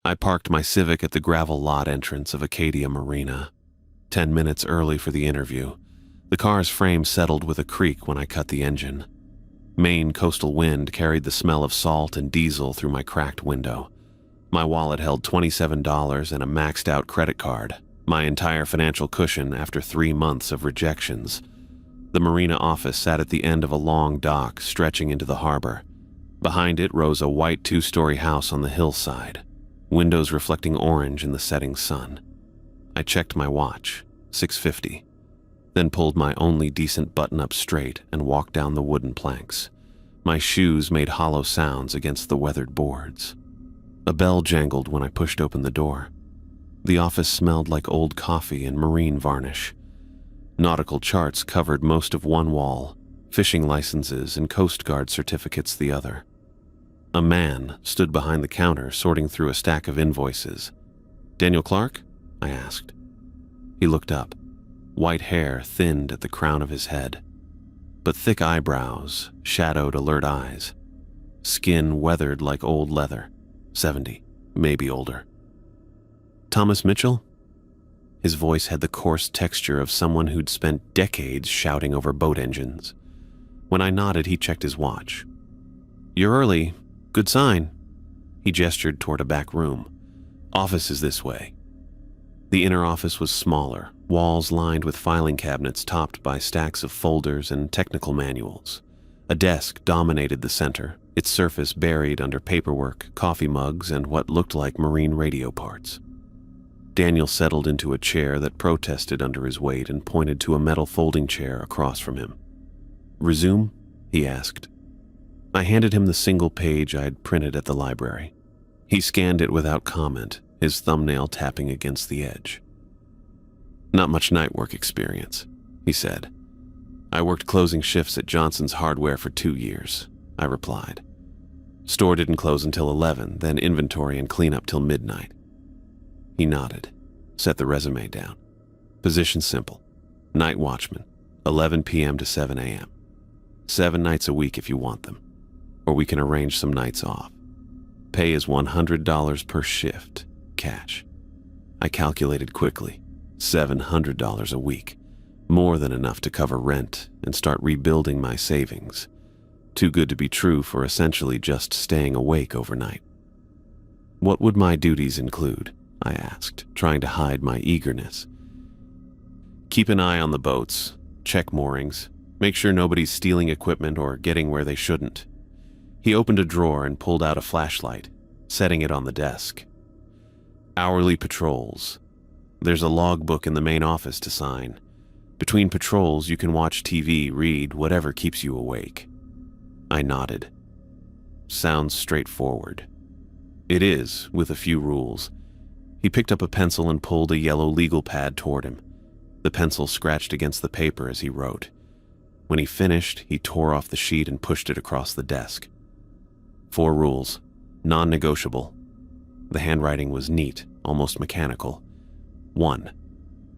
I parked my Civic at the gravel lot entrance of Acadia Marina. 10 minutes early for the interview. The car's frame settled with a creak when I cut the engine. Maine coastal wind carried the smell of salt and diesel through my cracked window. My wallet held $27 and a maxed-out credit card, my entire financial cushion after 3 months of rejections. The Marina office sat at the end of a long dock stretching into the harbor. Behind it rose a white 2-story house on the hillside, windows reflecting orange in the setting sun. I checked my watch, 6:50, then pulled my only decent button up straight and walked down the wooden planks. My shoes made hollow sounds against the weathered boards. A bell jangled when I pushed open the door. The office smelled like old coffee and marine varnish. Nautical charts covered most of one wall, fishing licenses and Coast Guard certificates the other. A man stood behind the counter sorting through a stack of invoices. "Daniel Clark?" I asked. He looked up. White hair thinned at the crown of his head, but thick eyebrows shadowed alert eyes. Skin weathered like old leather, 70, maybe older. "Thomas Mitchell?" His voice had the coarse texture of someone who'd spent decades shouting over boat engines. When I nodded, he checked his watch. "You're early. Good sign." He gestured toward a back room. "Office is this way." The inner office was smaller, walls lined with filing cabinets topped by stacks of folders and technical manuals. A desk dominated the center, its surface buried under paperwork, coffee mugs, and what looked like marine radio parts. Daniel settled into a chair that protested under his weight and pointed to a metal folding chair across from him. "Resume?" he asked. I handed him the single page I'd printed at the library. He scanned it without comment, his thumbnail tapping against the edge. "Not much night work experience," he said. "I worked closing shifts at Johnson's Hardware for 2 years," I replied. "Store didn't close until 11, then inventory and cleanup till midnight." He nodded, set the resume down. "Position simple. Night watchman, 11 p.m. to 7 a.m. 7 nights a week if you want them, or we can arrange some nights off. Pay is $100 per shift, cash." I calculated quickly. $700 a week, more than enough to cover rent and start rebuilding my savings. Too good to be true for essentially just staying awake overnight. "What would my duties include?" I asked, trying to hide my eagerness. "Keep an eye on the boats, check moorings, make sure nobody's stealing equipment or getting where they shouldn't." He opened a drawer and pulled out a flashlight, setting it on the desk. "Hourly patrols. There's a logbook in the main office to sign. Between patrols, you can watch TV, read, whatever keeps you awake." I nodded. "Sounds straightforward." "It is, with a few rules." He picked up a pencil and pulled a yellow legal pad toward him. The pencil scratched against the paper as he wrote. When he finished, he tore off the sheet and pushed it across the desk. 4 rules, non-negotiable. The handwriting was neat, almost mechanical. 1.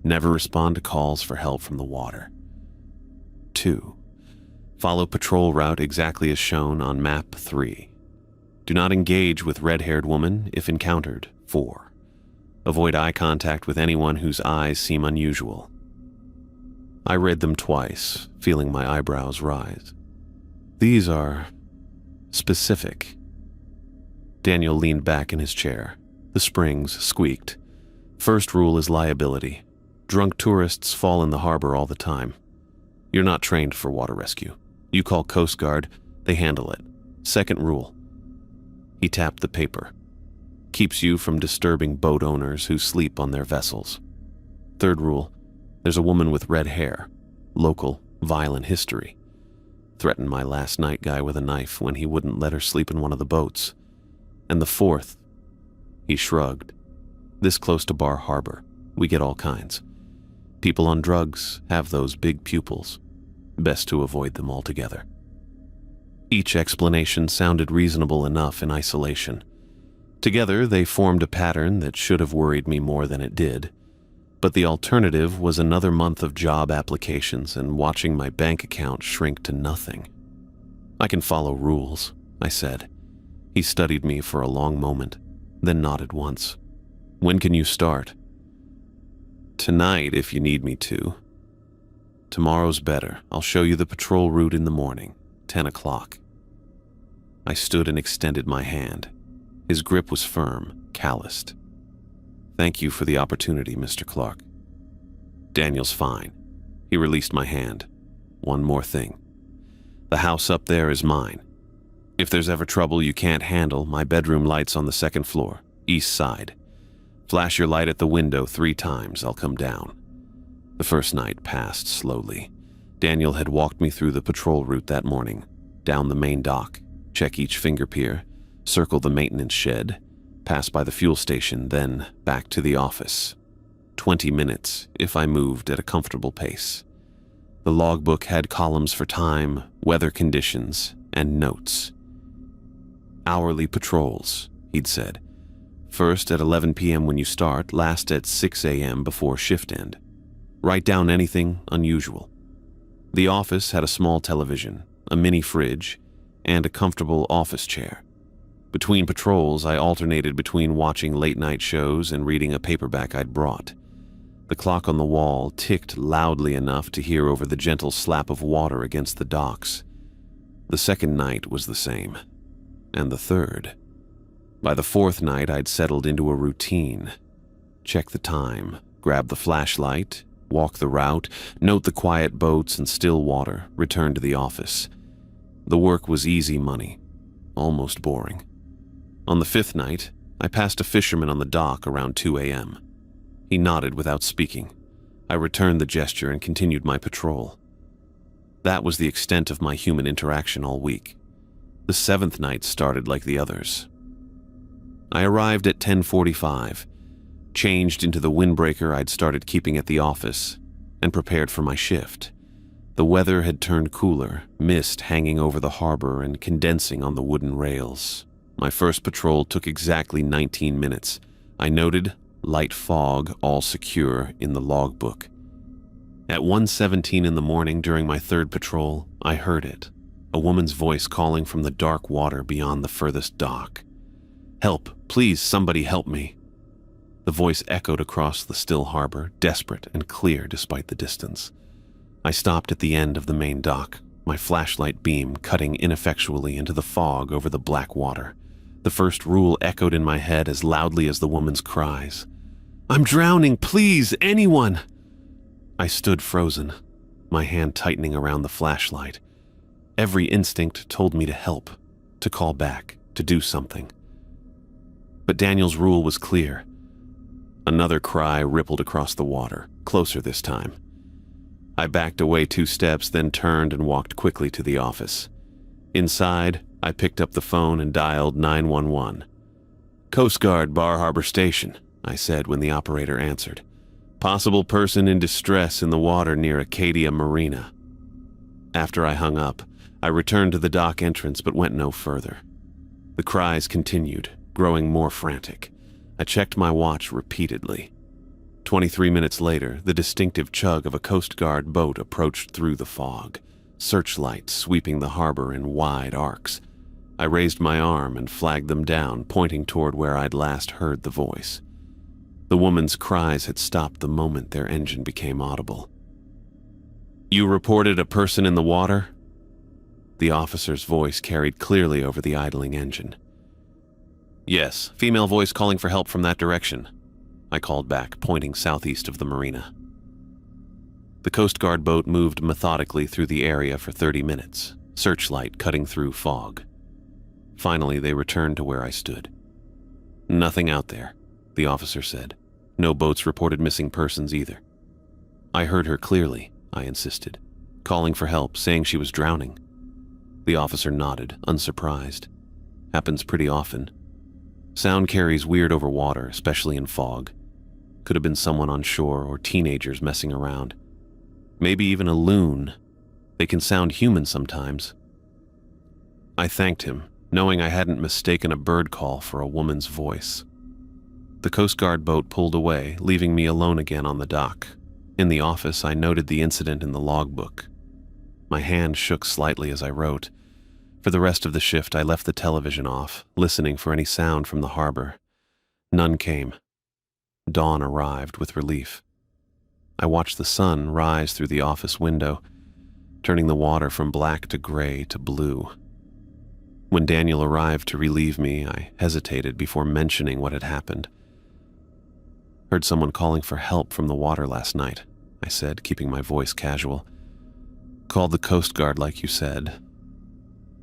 Never respond to calls for help from the water. 2. Follow patrol route exactly as shown on map 3. Do not engage with red-haired woman if encountered. 4. Avoid eye contact with anyone whose eyes seem unusual. I read them twice, feeling my eyebrows rise. "These are specific." Daniel leaned back in his chair. The springs squeaked. "First rule is liability. Drunk tourists fall in the harbor all the time. You're not trained for water rescue. You call Coast Guard, they handle it. Second rule." He tapped the paper. "Keeps you from disturbing boat owners who sleep on their vessels. Third rule, there's a woman with red hair, local, violent history. Threatened my last night guy with a knife when he wouldn't let her sleep in one of the boats. And the fourth," he shrugged, "this close to Bar Harbor, we get all kinds. People on drugs have those big pupils. Best to avoid them altogether." Each explanation sounded reasonable enough in isolation. Together, they formed a pattern that should have worried me more than it did. But the alternative was another month of job applications and watching my bank account shrink to nothing. "I can follow rules," I said. He studied me for a long moment. then nodded once. When can you start? Tonight, if you need me to. Tomorrow's better. I'll show you the patrol route in the morning, 10 o'clock. I stood and extended my hand. His grip was firm, calloused. Thank you for the opportunity, Mr. Clark. Daniel's fine. He released my hand. One more thing. The house up there is mine. If there's ever trouble you can't handle, my bedroom light's on the second floor, east side. Flash your light at the window 3 times, I'll come down. The first night passed slowly. Daniel had walked me through the patrol route that morning, down the main dock, check each finger pier, circle the maintenance shed, pass by the fuel station, then back to the office. 20 minutes if I moved at a comfortable pace. The logbook had columns for time, weather conditions, and notes. Hourly patrols, he'd said. First at 11 p.m. when you start, last at 6 a.m. before shift end. Write down anything unusual. The office had a small television, a mini fridge, and a comfortable office chair. Between patrols, I alternated between watching late-night shows and reading a paperback I'd brought. The clock on the wall ticked loudly enough to hear over the gentle slap of water against the docks. The second night was the same, and the third. By the fourth night, I'd settled into a routine. Check the time, grab the flashlight, walk the route, note the quiet boats and still water, return to the office. The work was easy money, almost boring. On the fifth night, I passed a fisherman on the dock around 2 a.m. He nodded without speaking. I returned the gesture and continued my patrol. That was the extent of my human interaction all week. The seventh night started like the others. I arrived at 10:45, changed into the windbreaker I'd started keeping at the office, and prepared for my shift. The weather had turned cooler, mist hanging over the harbor and condensing on the wooden rails. My first patrol took exactly 19 minutes. I noted light fog, all secure, in the logbook. At 1:17 in the morning during my third patrol, I heard it, a woman's voice calling from the dark water beyond the furthest dock. Help, please, somebody help me. The voice echoed across the still harbor, desperate and clear despite the distance. I stopped at the end of the main dock, my flashlight beam cutting ineffectually into the fog over the black water. The first rule echoed in my head as loudly as the woman's cries. I'm drowning, please, anyone! I stood frozen, my hand tightening around the flashlight. Every instinct told me to help, to call back, to do something. But Daniel's rule was clear. Another cry rippled across the water, closer this time. I backed away 2 steps, then turned and walked quickly to the office. Inside, I picked up the phone and dialed 911. Coast Guard, Bar Harbor Station, I said when the operator answered. Possible person in distress in the water near Acadia Marina. After I hung up, I returned to the dock entrance but went no further. The cries continued, growing more frantic. I checked my watch repeatedly. 23 minutes later, the distinctive chug of a Coast Guard boat approached through the fog, searchlights sweeping the harbor in wide arcs. I raised my arm and flagged them down, pointing toward where I'd last heard the voice. The woman's cries had stopped the moment their engine became audible. You reported a person in the water? The officer's voice carried clearly over the idling engine. Yes, female voice calling for help from that direction, I called back, pointing southeast of the marina. The Coast Guard boat moved methodically through the area for 30 minutes, searchlight cutting through fog. Finally, they returned to where I stood. Nothing out there, the officer said. No boats reported missing persons either. I heard her clearly, I insisted, calling for help, saying she was drowning. The officer nodded, unsurprised. Happens pretty often. Sound carries weird over water, especially in fog. Could have been someone on shore or teenagers messing around. Maybe even a loon. They can sound human sometimes. I thanked him, knowing I hadn't mistaken a bird call for a woman's voice. The Coast Guard boat pulled away, leaving me alone again on the dock. In the office, I noted the incident in the logbook. My hand shook slightly as I wrote. For the rest of the shift, I left the television off, listening for any sound from the harbor. None came. Dawn arrived with relief. I watched the sun rise through the office window, turning the water from black to gray to blue. When Daniel arrived to relieve me, I hesitated before mentioning what had happened. "Heard someone calling for help from the water last night," I said, keeping my voice casual. "Called the Coast Guard like you said."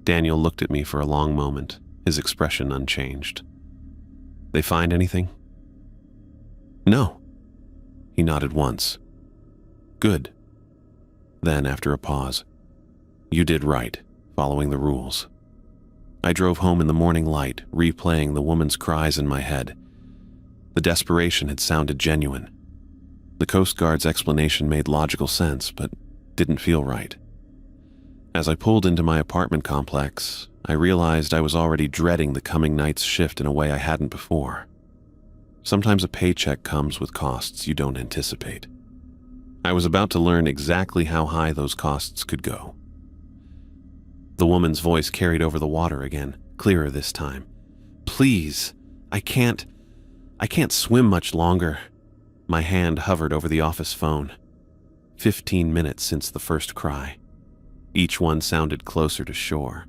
Daniel looked at me for a long moment, his expression unchanged. "They find anything?" "No." He nodded once. "Good." Then, after a pause, "You did right, following the rules." I drove home in the morning light, replaying the woman's cries in my head. The desperation had sounded genuine. The Coast Guard's explanation made logical sense, but didn't feel right. As I pulled into my apartment complex, I realized I was already dreading the coming night's shift in a way I hadn't before. Sometimes a paycheck comes with costs you don't anticipate. I was about to learn exactly how high those costs could go. The woman's voice carried over the water again, clearer this time. "Please, I can't swim much longer." My hand hovered over the office phone. 15 minutes since the first cry. Each one sounded closer to shore.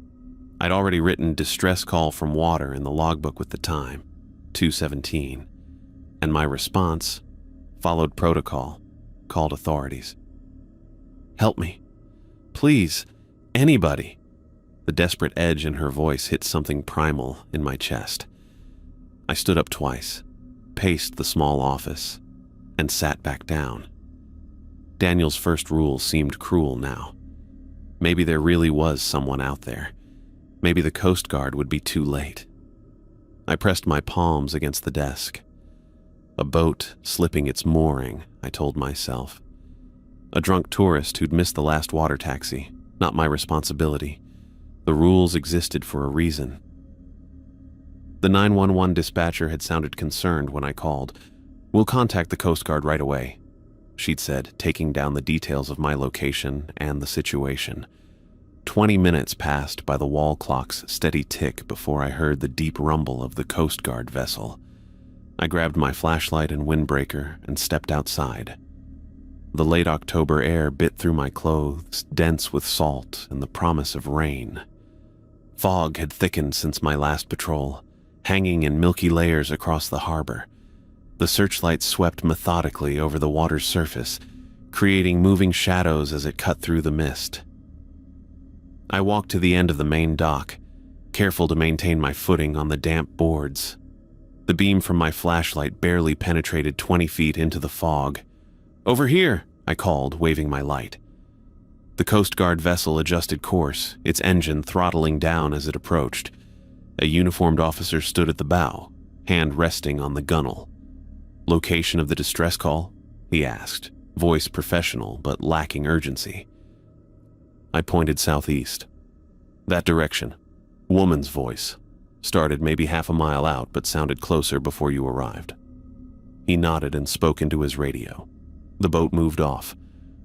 I'd already written distress call from water in the logbook with the time, 2:17, and my response followed protocol, called authorities. "Help me. Please, anybody." The desperate edge in her voice hit something primal in my chest. I stood up twice, paced the small office, and sat back down. Daniel's first rule seemed cruel now. Maybe there really was someone out there. Maybe the Coast Guard would be too late. I pressed my palms against the desk. A boat slipping its mooring, I told myself. A drunk tourist who'd missed the last water taxi, not my responsibility. The rules existed for a reason. The 911 dispatcher had sounded concerned when I called. "We'll contact the Coast Guard right away," she'd said, taking down the details of my location and the situation. 20 minutes passed by the wall clock's steady tick before I heard the deep rumble of the Coast Guard vessel. I grabbed my flashlight and windbreaker and stepped outside. The late October air bit through my clothes, dense with salt and the promise of rain. Fog had thickened since my last patrol, hanging in milky layers across the harbor. The searchlight swept methodically over the water's surface, creating moving shadows as it cut through the mist. I walked to the end of the main dock, careful to maintain my footing on the damp boards. The beam from my flashlight barely penetrated 20 feet into the fog. "Over here," I called, waving my light. The Coast Guard vessel adjusted course, its engine throttling down as it approached. A uniformed officer stood at the bow, hand resting on the gunwale. "Location of the distress call?" he asked, voice professional but lacking urgency. I pointed southeast. "That direction." Woman's voice. Started maybe half a mile out but sounded closer before you arrived. He nodded and spoke into his radio. The boat moved off,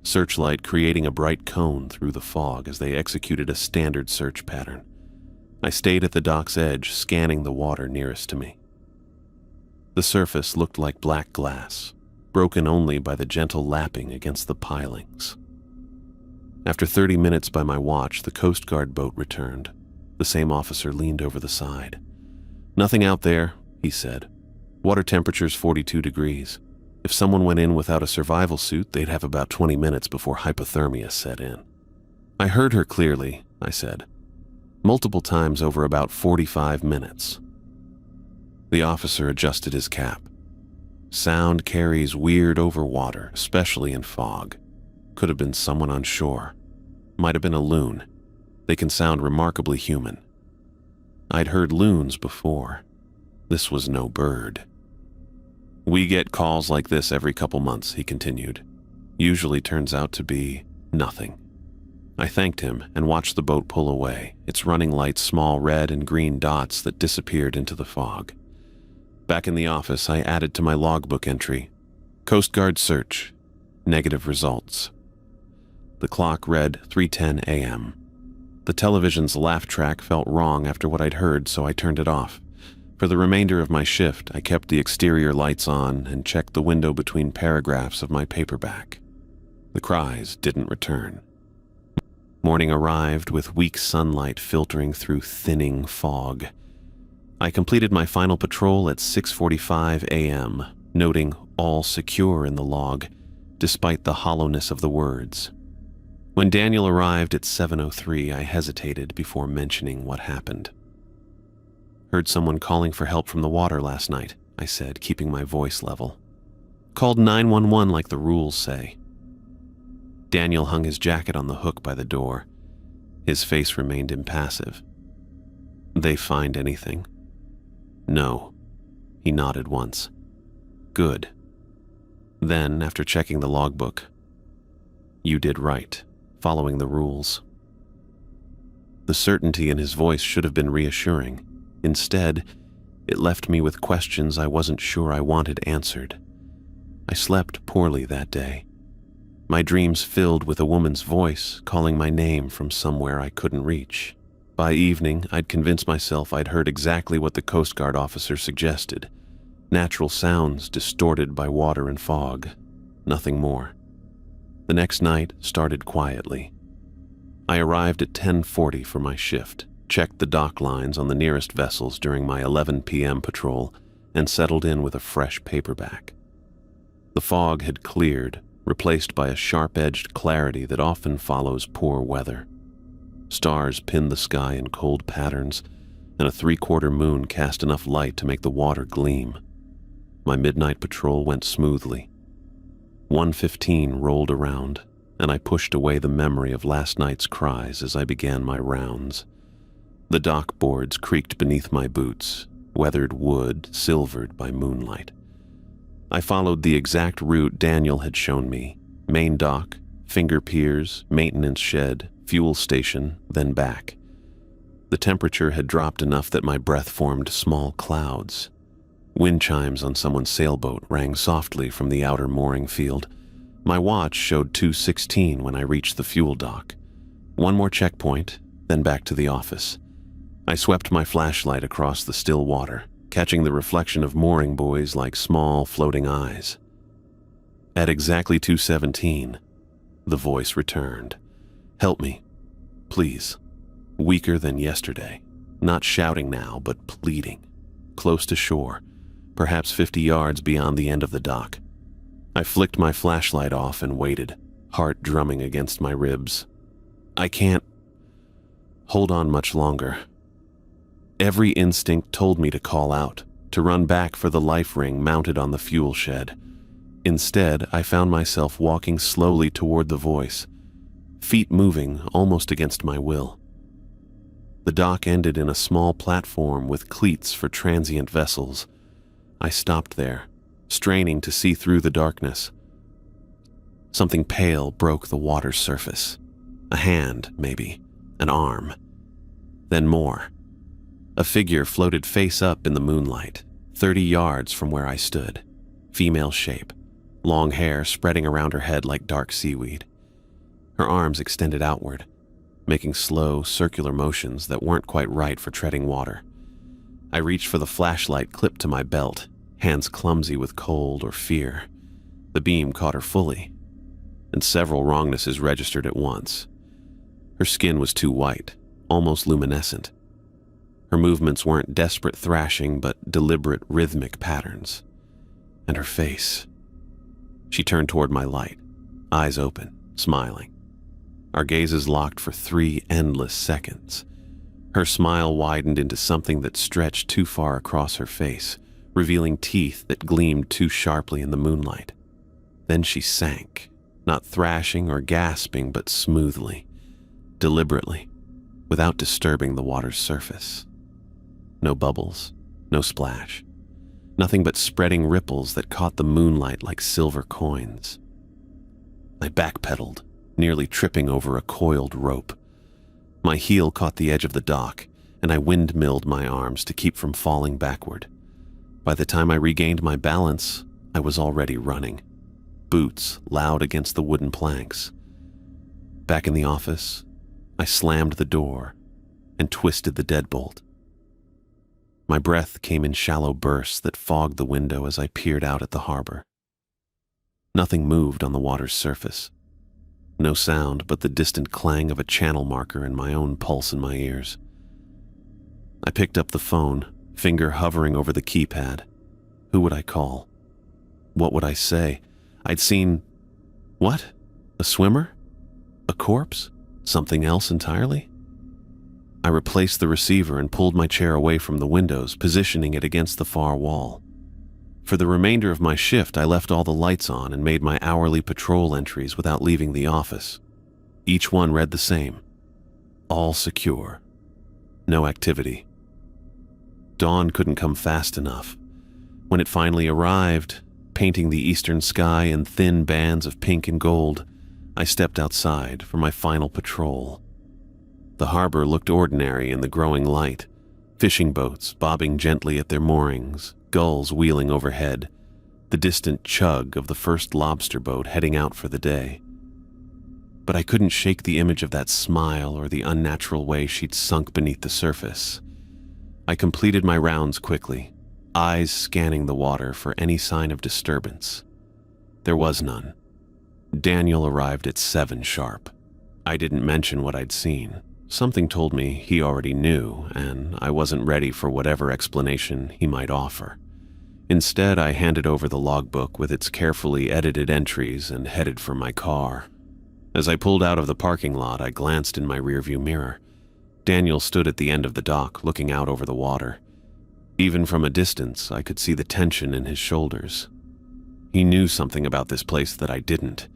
searchlight creating a bright cone through the fog as they executed a standard search pattern. I stayed at the dock's edge, scanning the water nearest to me. The surface looked like black glass, broken only by the gentle lapping against the pilings. After 30 minutes by my watch, the Coast Guard boat returned. The same officer leaned over the side. "Nothing out there," he said. "Water temperature's 42 degrees. If someone went in without a survival suit, they'd have about 20 minutes before hypothermia set in." "I heard her clearly," I said. "Multiple times over about 45 minutes." The officer adjusted his cap. "Sound carries weird over water, especially in fog. Could have been someone on shore. Might have been a loon. They can sound remarkably human. I'd heard loons before. This was no bird." "We get calls like this every couple months," he continued. "Usually turns out to be nothing." I thanked him and watched the boat pull away, its running lights small red and green dots that disappeared into the fog. Back in the office, I added to my logbook entry, "Coast Guard search. Negative results." The clock read 3:10 a.m. The television's laugh track felt wrong after what I'd heard, so I turned it off. For the remainder of my shift, I kept the exterior lights on and checked the window between paragraphs of my paperback. The cries didn't return. Morning arrived with weak sunlight filtering through thinning fog. I completed my final patrol at 6:45 a.m., noting all secure in the log, despite the hollowness of the words. When Daniel arrived at 7:03, I hesitated before mentioning what happened. "Heard someone calling for help from the water last night," I said, keeping my voice level. "Called 911 like the rules say." Daniel hung his jacket on the hook by the door. His face remained impassive. "They find anything?" "No." He nodded once. "Good." Then, after checking the logbook, "You did right, following the rules." The certainty in his voice should have been reassuring. Instead, it left me with questions I wasn't sure I wanted answered. I slept poorly that day. My dreams filled with a woman's voice calling my name from somewhere I couldn't reach. By evening, I'd convinced myself I'd heard exactly what the Coast Guard officer suggested. Natural sounds distorted by water and fog. Nothing more. The next night started quietly. I arrived at 10:40 for my shift, checked the dock lines on the nearest vessels during my 11 p.m. patrol, and settled in with a fresh paperback. The fog had cleared, replaced by a sharp-edged clarity that often follows poor weather. Stars pinned the sky in cold patterns, and a 3/4 moon cast enough light to make the water gleam. My midnight patrol went smoothly. 1:15 rolled around, and I pushed away the memory of last night's cries as I began my rounds. The dock boards creaked beneath my boots, weathered wood silvered by moonlight. I followed the exact route Daniel had shown me: main dock, finger piers, maintenance shed, fuel station, then back. The temperature had dropped enough that my breath formed small clouds. Wind chimes on someone's sailboat rang softly from the outer mooring field. My watch showed 2:16 when I reached the fuel dock. One more checkpoint, then back to the office. I swept my flashlight across the still water, catching the reflection of mooring buoys like small, floating eyes. At exactly 2:17, the voice returned. "Help me, please." Weaker than yesterday, not shouting now, but pleading. Close to shore, perhaps 50 yards beyond the end of the dock. I flicked my flashlight off and waited, heart drumming against my ribs. I can't hold on much longer. Every instinct told me to call out, to run back for the life ring mounted on the fuel shed. Instead, I found myself walking slowly toward the voice, feet moving almost against my will. The dock ended in a small platform with cleats for transient vessels. I stopped there, straining to see through the darkness. Something pale broke the water's surface. A hand, maybe, an arm. Then more. A figure floated face up in the moonlight, 30 yards from where I stood. Female shape, long hair spreading around her head like dark seaweed. Her arms extended outward, making slow, circular motions that weren't quite right for treading water. I reached for the flashlight clipped to my belt, hands clumsy with cold or fear. The beam caught her fully, and several wrongnesses registered at once. Her skin was too white, almost luminescent. Her movements weren't desperate thrashing, but deliberate rhythmic patterns. And her face. She turned toward my light, eyes open, smiling. Our gazes locked for 3 endless seconds. Her smile widened into something that stretched too far across her face, revealing teeth that gleamed too sharply in the moonlight. Then she sank, not thrashing or gasping, but smoothly, deliberately, without disturbing the water's surface. No bubbles, no splash. Nothing but spreading ripples that caught the moonlight like silver coins. I backpedaled, nearly tripping over a coiled rope. My heel caught the edge of the dock, and I windmilled my arms to keep from falling backward. By the time I regained my balance, I was already running, boots loud against the wooden planks. Back in the office, I slammed the door and twisted the deadbolt. My breath came in shallow bursts that fogged the window as I peered out at the harbor. Nothing moved on the water's surface. No sound but the distant clang of a channel marker and my own pulse in my ears. I picked up the phone, finger hovering over the keypad. Who would I call? What would I say? I'd seen... What? A swimmer? A corpse? Something else entirely? I replaced the receiver and pulled my chair away from the windows, positioning it against the far wall. For the remainder of my shift, I left all the lights on and made my hourly patrol entries without leaving the office. Each one read the same. All secure. No activity. Dawn couldn't come fast enough. When it finally arrived, painting the eastern sky in thin bands of pink and gold, I stepped outside for my final patrol. The harbor looked ordinary in the growing light. Fishing boats bobbing gently at their moorings, gulls wheeling overhead, the distant chug of the first lobster boat heading out for the day. But I couldn't shake the image of that smile or the unnatural way she'd sunk beneath the surface. I completed my rounds quickly, eyes scanning the water for any sign of disturbance. There was none. Daniel arrived at 7 sharp. I didn't mention what I'd seen. Something told me he already knew, and I wasn't ready for whatever explanation he might offer. Instead, I handed over the logbook with its carefully edited entries and headed for my car. As I pulled out of the parking lot, I glanced in my rearview mirror. Daniel stood at the end of the dock, looking out over the water. Even from a distance, I could see the tension in his shoulders. He knew something about this place that I didn't.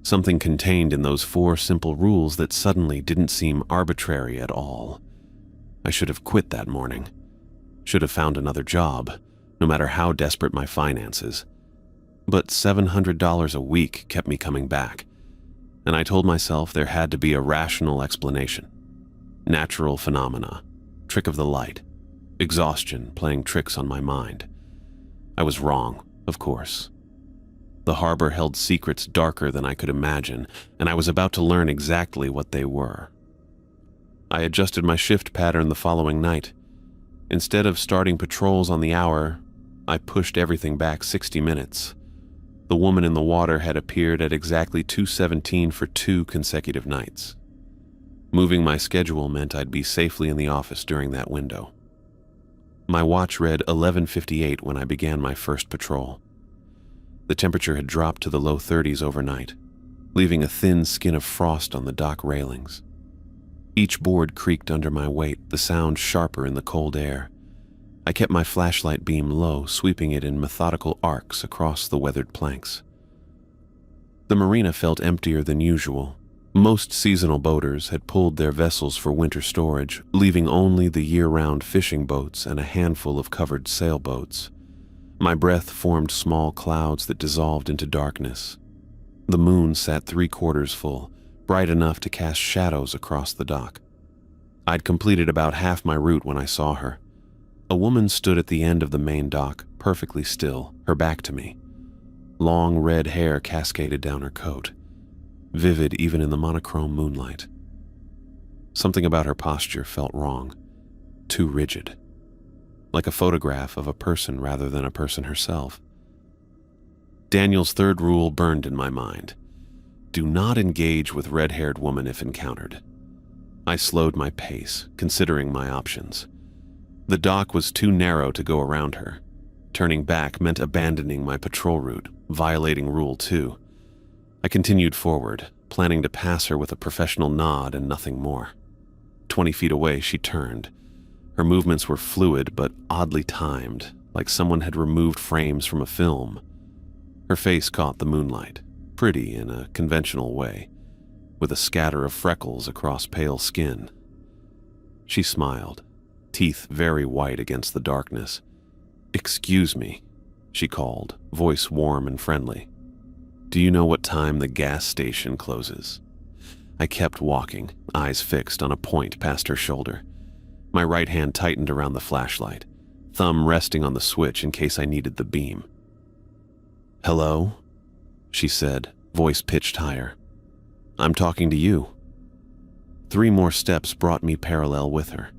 Something contained in those 4 simple rules that suddenly didn't seem arbitrary at all. I should have quit that morning. Should have found another job, no matter how desperate my finances. But $700 a week kept me coming back, and I told myself there had to be a rational explanation. Natural phenomena, trick of the light, exhaustion playing tricks on my mind. I was wrong, of course. The harbor held secrets darker than I could imagine, and I was about to learn exactly what they were. I adjusted my shift pattern the following night. Instead of starting patrols on the hour, I pushed everything back 60 minutes. The woman in the water had appeared at exactly 2:17 for 2 consecutive nights. Moving my schedule meant I'd be safely in the office during that window. My watch read 11:58 when I began my first patrol. The temperature had dropped to the low 30s overnight, leaving a thin skin of frost on the dock railings. Each board creaked under my weight, the sound sharper in the cold air. I kept my flashlight beam low, sweeping it in methodical arcs across the weathered planks. The marina felt emptier than usual. Most seasonal boaters had pulled their vessels for winter storage, leaving only the year-round fishing boats and a handful of covered sailboats. My breath formed small clouds that dissolved into darkness. The moon sat 3/4 full, bright enough to cast shadows across the dock. I'd completed about half my route when I saw her. A woman stood at the end of the main dock, perfectly still, her back to me. Long red hair cascaded down her coat, vivid even in the monochrome moonlight. Something about her posture felt wrong, too rigid. Like a photograph of a person rather than a person herself. Daniel's 3rd rule burned in my mind. Do not engage with red-haired woman if encountered. I slowed my pace, considering my options. The dock was too narrow to go around her. Turning back meant abandoning my patrol route, violating Rule 2. I continued forward, planning to pass her with a professional nod and nothing more. 20 feet away, she turned. Her movements were fluid but oddly timed, like someone had removed frames from a film. Her face caught the moonlight, pretty in a conventional way, with a scatter of freckles across pale skin. She smiled, teeth very white against the darkness. "Excuse me," she called, voice warm and friendly. "Do you know what time the gas station closes?" I kept walking, eyes fixed on a point past her shoulder. My right hand tightened around the flashlight, thumb resting on the switch in case I needed the beam. "Hello?" she said, voice pitched higher. "I'm talking to you." 3 more steps brought me parallel with her.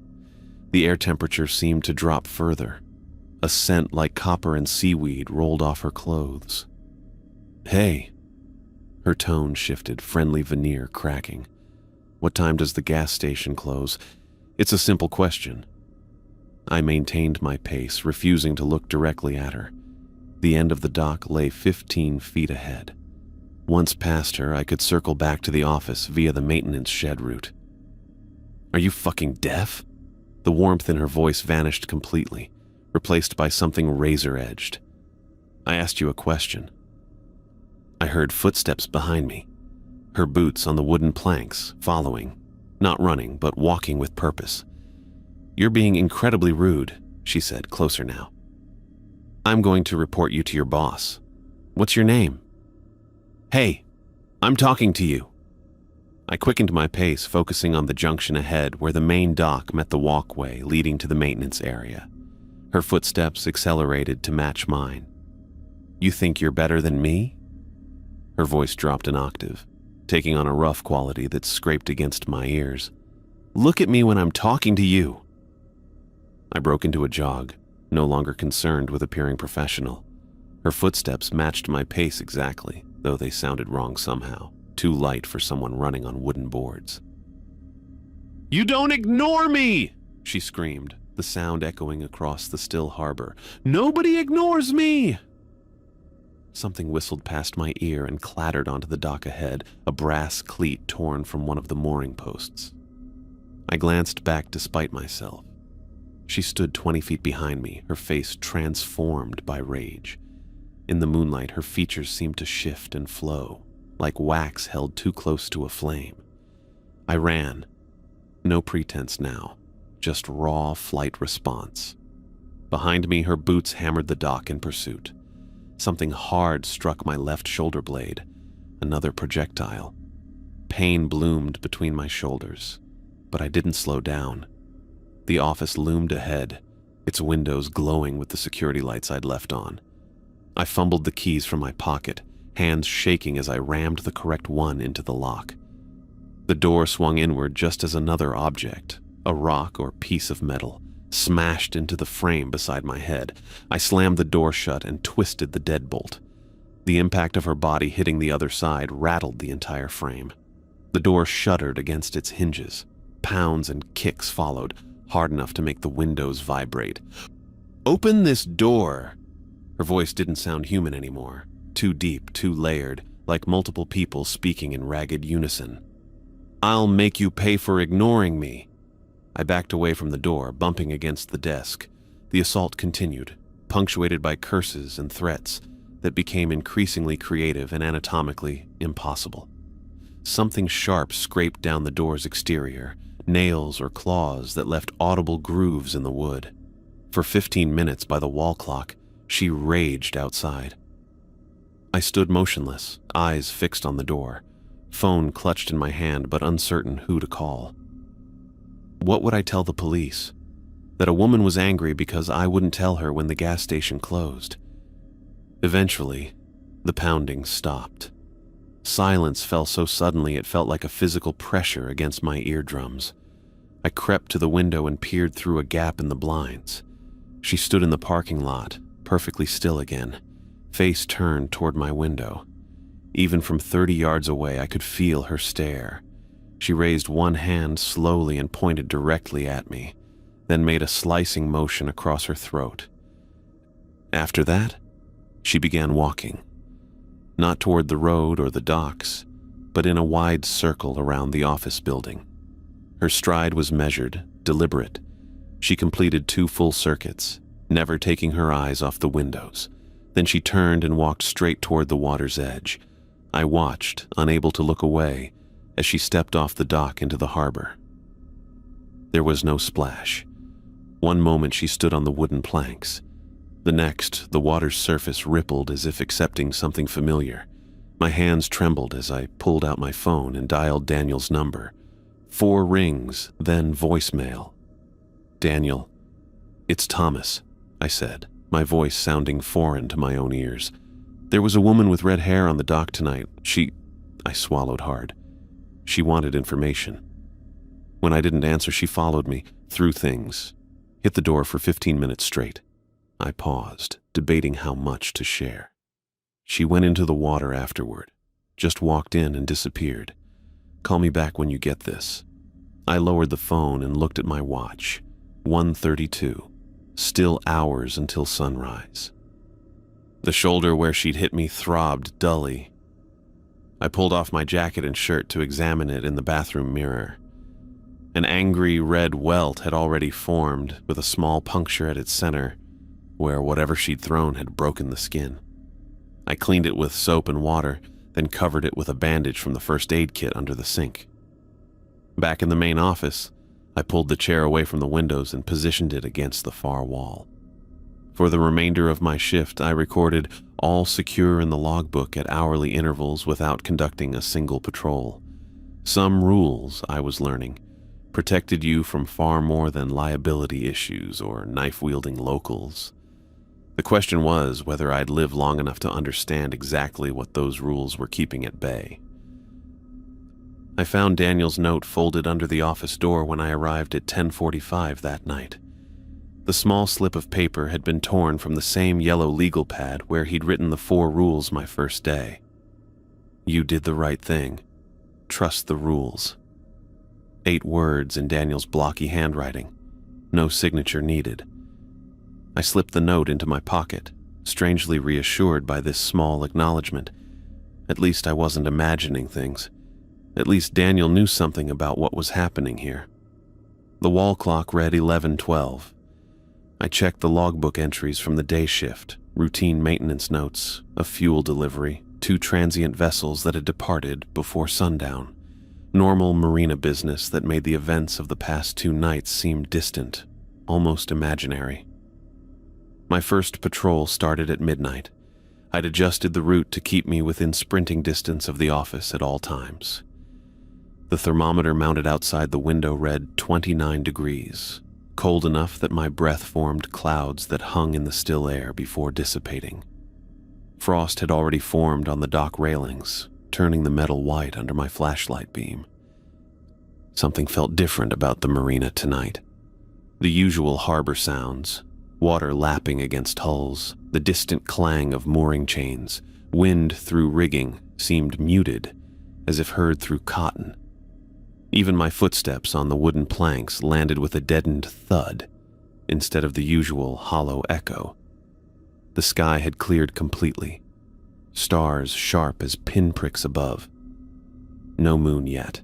The air temperature seemed to drop further. A scent like copper and seaweed rolled off her clothes. "Hey." Her tone shifted, friendly veneer cracking. "What time does the gas station close? It's a simple question." I maintained my pace, refusing to look directly at her. The end of the dock lay 15 feet ahead. Once past her, I could circle back to the office via the maintenance shed route. "Are you fucking deaf?" The warmth in her voice vanished completely, replaced by something razor-edged. "I asked you a question." I heard footsteps behind me, her boots on the wooden planks, following, not running, but walking with purpose. "You're being incredibly rude," she said, closer now. "I'm going to report you to your boss. What's your name?" "Hey, I'm talking to you." I quickened my pace, focusing on the junction ahead where the main dock met the walkway leading to the maintenance area. Her footsteps accelerated to match mine. "You think you're better than me?" Her voice dropped an octave, taking on a rough quality that scraped against my ears. "Look at me when I'm talking to you." I broke into a jog, no longer concerned with appearing professional. Her footsteps matched my pace exactly, though they sounded wrong somehow, too light for someone running on wooden boards. "You don't ignore me!" she screamed, the sound echoing across the still harbor. "Nobody ignores me!" Something whistled past my ear and clattered onto the dock ahead, a brass cleat torn from one of the mooring posts. I glanced back despite myself. She stood 20 feet behind me, her face transformed by rage. In the moonlight, her features seemed to shift and flow, like wax held too close to a flame. I ran. No pretense now, just raw flight response. Behind me, her boots hammered the dock in pursuit. Something hard struck my left shoulder blade, another projectile. Pain bloomed between my shoulders, but I didn't slow down. The office loomed ahead, its windows glowing with the security lights I'd left on. I fumbled the keys from my pocket, hands shaking as I rammed the correct one into the lock. The door swung inward just as another object, a rock or piece of metal, smashed into the frame beside my head. I slammed the door shut and twisted the deadbolt. The impact of her body hitting the other side rattled the entire frame. The door shuddered against its hinges. Pounds and kicks followed, hard enough to make the windows vibrate. "Open this door!" Her voice didn't sound human anymore, too deep, too layered, like multiple people speaking in ragged unison. "I'll make you pay for ignoring me." I backed away from the door, bumping against the desk. The assault continued, punctuated by curses and threats that became increasingly creative and anatomically impossible. Something sharp scraped down the door's exterior, nails or claws that left audible grooves in the wood. For 15 minutes by the wall clock, she raged outside. I stood motionless, eyes fixed on the door, phone clutched in my hand but uncertain who to call. What would I tell the police? That a woman was angry because I wouldn't tell her when the gas station closed. Eventually, the pounding stopped. Silence fell so suddenly it felt like a physical pressure against my eardrums. I crept to the window and peered through a gap in the blinds. She stood in the parking lot, perfectly still again, face turned toward my window. Even from 30 yards away, I could feel her stare. She raised one hand slowly and pointed directly at me, then made a slicing motion across her throat. After that, she began walking. Not toward the road or the docks, but in a wide circle around the office building. Her stride was measured, deliberate. She completed 2 full circuits, never taking her eyes off the windows. Then she turned and walked straight toward the water's edge. I watched, unable to look away, as she stepped off the dock into the harbor. There was no splash. One moment she stood on the wooden planks. The next, the water's surface rippled as if accepting something familiar. My hands trembled as I pulled out my phone and dialed Daniel's number. 4 rings, then voicemail. "Daniel, it's Thomas," I said, my voice sounding foreign to my own ears. "There was a woman with red hair on the dock tonight. I swallowed hard. She wanted information. When I didn't answer, she followed me, through things, Hit the door for 15 minutes straight. I paused, debating how much to share. She went into the water afterward, just walked in and disappeared. Call me back when you get this. I lowered the phone and looked at my watch. 1:32. Still hours until sunrise. The shoulder where she'd hit me throbbed dully. I pulled off my jacket and shirt to examine it in the bathroom mirror. An angry red welt had already formed, with a small puncture at its center, where whatever she'd thrown had broken the skin. I cleaned it with soap and water, then covered it with a bandage from the first aid kit under the sink. Back in the main office, I pulled the chair away from the windows and positioned it against the far wall. For the remainder of my shift, I recorded all secure in the logbook at hourly intervals without conducting a single patrol. Some rules, I was learning, protected you from far more than liability issues or knife-wielding locals. The question was whether I'd live long enough to understand exactly what those rules were keeping at bay. I found Daniel's note folded under the office door when I arrived at 10:45 that night. The small slip of paper had been torn from the same yellow legal pad where he'd written the 4 rules my first day. You did the right thing. Trust the rules. 8 words in Daniel's blocky handwriting. No signature needed. I slipped the note into my pocket, strangely reassured by this small acknowledgement. At least I wasn't imagining things. At least Daniel knew something about what was happening here. The wall clock read 11:12. I checked the logbook entries from the day shift, routine maintenance notes, a fuel delivery, 2 transient vessels that had departed before sundown. Normal Marina business that made the events of the past 2 nights seem distant, almost imaginary. My first patrol started at midnight. I'd adjusted the route to keep me within sprinting distance of the office at all times. The thermometer mounted outside the window read 29 degrees, cold enough that my breath formed clouds that hung in the still air before dissipating. Frost had already formed on the dock railings, turning the metal white under my flashlight beam. Something felt different about the marina tonight. The usual harbor sounds, water lapping against hulls, the distant clang of mooring chains, wind through rigging, seemed muted, as if heard through cotton. Even my footsteps on the wooden planks landed with a deadened thud, instead of the usual hollow echo. The sky had cleared completely, stars sharp as pinpricks above. No moon yet.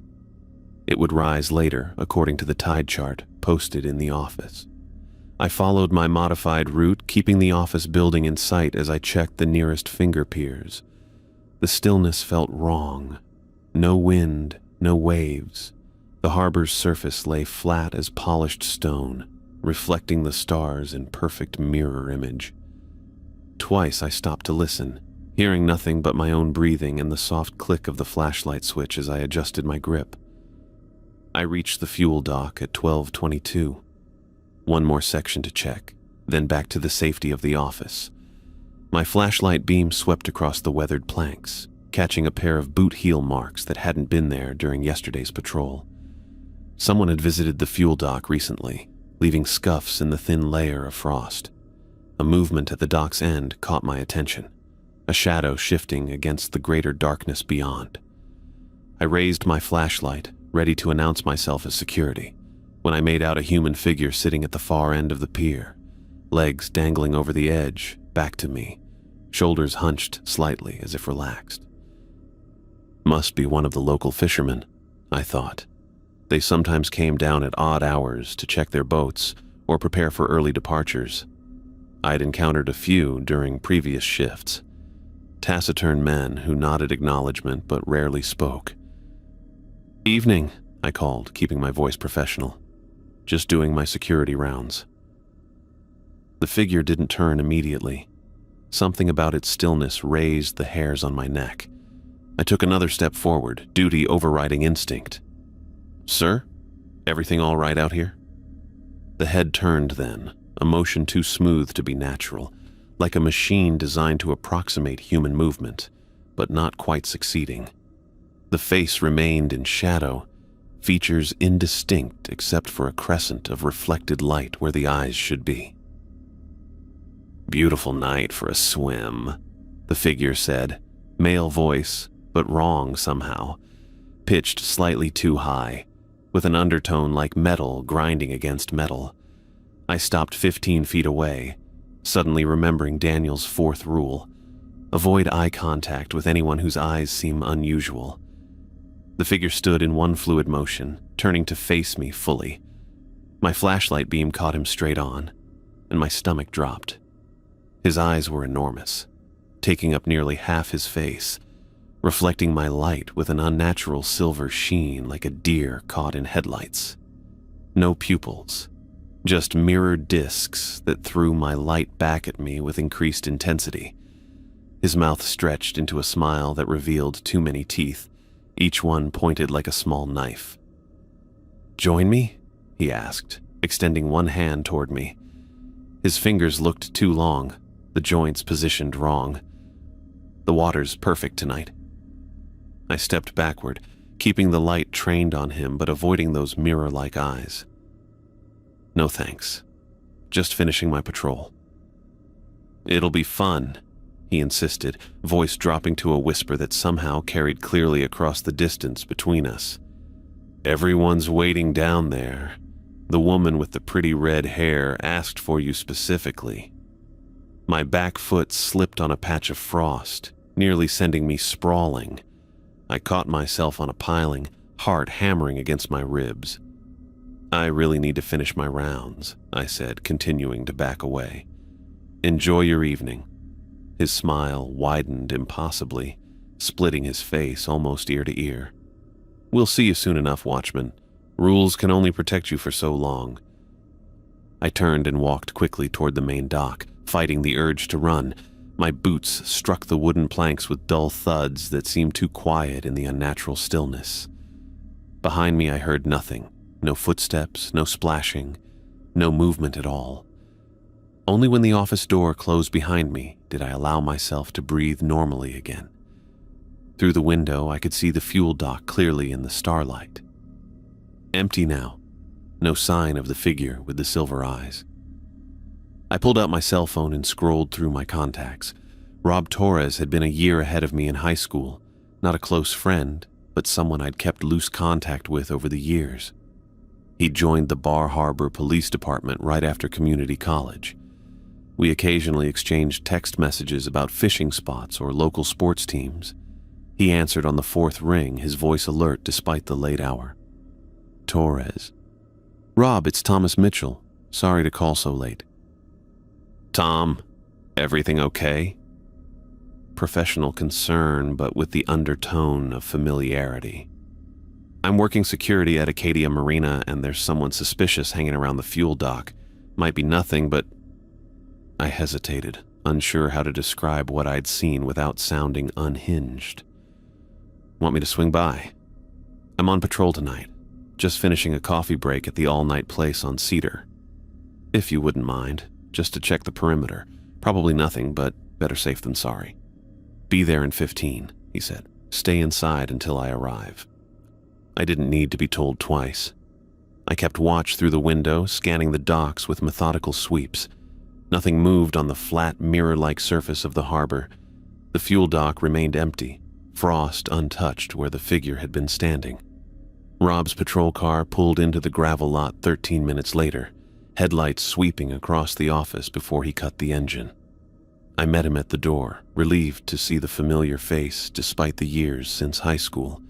It would rise later, according to the tide chart posted in the office. I followed my modified route, keeping the office building in sight as I checked the nearest finger piers. The stillness felt wrong. No wind, no waves. The harbor's surface lay flat as polished stone, reflecting the stars in perfect mirror image. Twice I stopped to listen, hearing nothing but my own breathing and the soft click of the flashlight switch as I adjusted my grip. I reached the fuel dock at 12:22. One more section to check, then back to the safety of the office. My flashlight beam swept across the weathered planks, catching a pair of boot heel marks that hadn't been there during yesterday's patrol. Someone had visited the fuel dock recently, leaving scuffs in the thin layer of frost. A movement at the dock's end caught my attention, a shadow shifting against the greater darkness beyond. I raised my flashlight, ready to announce myself as security, when I made out a human figure sitting at the far end of the pier, legs dangling over the edge, back to me, shoulders hunched slightly as if relaxed. Must be one of the local fishermen, I thought. They sometimes came down at odd hours to check their boats or prepare for early departures. I'd encountered a few during previous shifts. Taciturn men who nodded acknowledgement but rarely spoke. "Evening," I called, keeping my voice professional. "Just doing my security rounds." The figure didn't turn immediately. Something about its stillness raised the hairs on my neck. I took another step forward, duty overriding instinct. "Sir, everything all right out here?" The head turned then, a motion too smooth to be natural, like a machine designed to approximate human movement, but not quite succeeding. The face remained in shadow, features indistinct except for a crescent of reflected light where the eyes should be. "Beautiful night for a swim," the figure said, male voice, but wrong somehow, pitched slightly too high, with an undertone like metal grinding against metal. I stopped 15 feet away, suddenly remembering Daniel's 4th rule: avoid eye contact with anyone whose eyes seem unusual. The figure stood in one fluid motion, turning to face me fully. My flashlight beam caught him straight on, and my stomach dropped. His eyes were enormous, taking up nearly half his face, reflecting my light with an unnatural silver sheen like a deer caught in headlights. No pupils, just mirrored discs that threw my light back at me with increased intensity. His mouth stretched into a smile that revealed too many teeth, each one pointed like a small knife. "Join me?" he asked, extending one hand toward me. His fingers looked too long, the joints positioned wrong. "The water's perfect tonight." I stepped backward, keeping the light trained on him but avoiding those mirror-like eyes. "No thanks. Just finishing my patrol." "It'll be fun," he insisted, voice dropping to a whisper that somehow carried clearly across the distance between us. "Everyone's waiting down there. The woman with the pretty red hair asked for you specifically." My back foot slipped on a patch of frost, nearly sending me sprawling. I caught myself on a piling, heart hammering against my ribs. "I really need to finish my rounds," I said, continuing to back away. "Enjoy your evening." His smile widened impossibly, splitting his face almost ear to ear. "We'll see you soon enough, Watchman. Rules can only protect you for so long." I turned and walked quickly toward the main dock, fighting the urge to run. My boots struck the wooden planks with dull thuds that seemed too quiet in the unnatural stillness. Behind me I heard nothing, no footsteps, no splashing, no movement at all. Only when the office door closed behind me did I allow myself to breathe normally again. Through the window I could see the fuel dock clearly in the starlight. Empty now, no sign of the figure with the silver eyes. I pulled out my cell phone and scrolled through my contacts. Rob Torres had been a year ahead of me in high school, not a close friend, but someone I'd kept loose contact with over the years. He joined the Bar Harbor Police Department right after community college. We occasionally exchanged text messages about fishing spots or local sports teams. He answered on the 4th ring, his voice alert despite the late hour. "Torres." "Rob, it's Thomas Mitchell. Sorry to call so late." "Tom, everything okay?" Professional concern, but with the undertone of familiarity. "I'm working security at Acadia Marina, and there's someone suspicious hanging around the fuel dock. Might be nothing, but..." I hesitated, unsure how to describe what I'd seen without sounding unhinged. "Want me to swing by?" "I'm on patrol tonight. Just finishing a coffee break at the all-night place on Cedar. If you wouldn't mind, just to check the perimeter. Probably nothing, but better safe than sorry." "Be there in 15, he said. "Stay inside until I arrive." I didn't need to be told twice. I kept watch through the window, scanning the docks with methodical sweeps. Nothing moved on the flat, mirror-like surface of the harbor. The fuel dock remained empty, frost untouched where the figure had been standing. Rob's patrol car pulled into the gravel lot 13 minutes later, headlights sweeping across the office before he cut the engine. I met him at the door, relieved to see the familiar face despite the years since high school.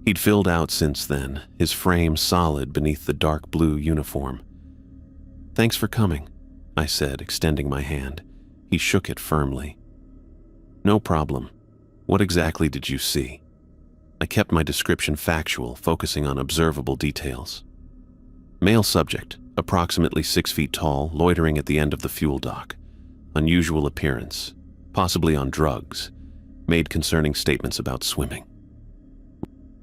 He'd filled out since then, his frame solid beneath the dark blue uniform. "Thanks for coming," I said, extending my hand. He shook it firmly. "No problem. What exactly did you see?" I kept my description factual, focusing on observable details. "Male subject, approximately 6 feet tall, loitering at the end of the fuel dock. Unusual appearance, possibly on drugs. Made concerning statements about swimming."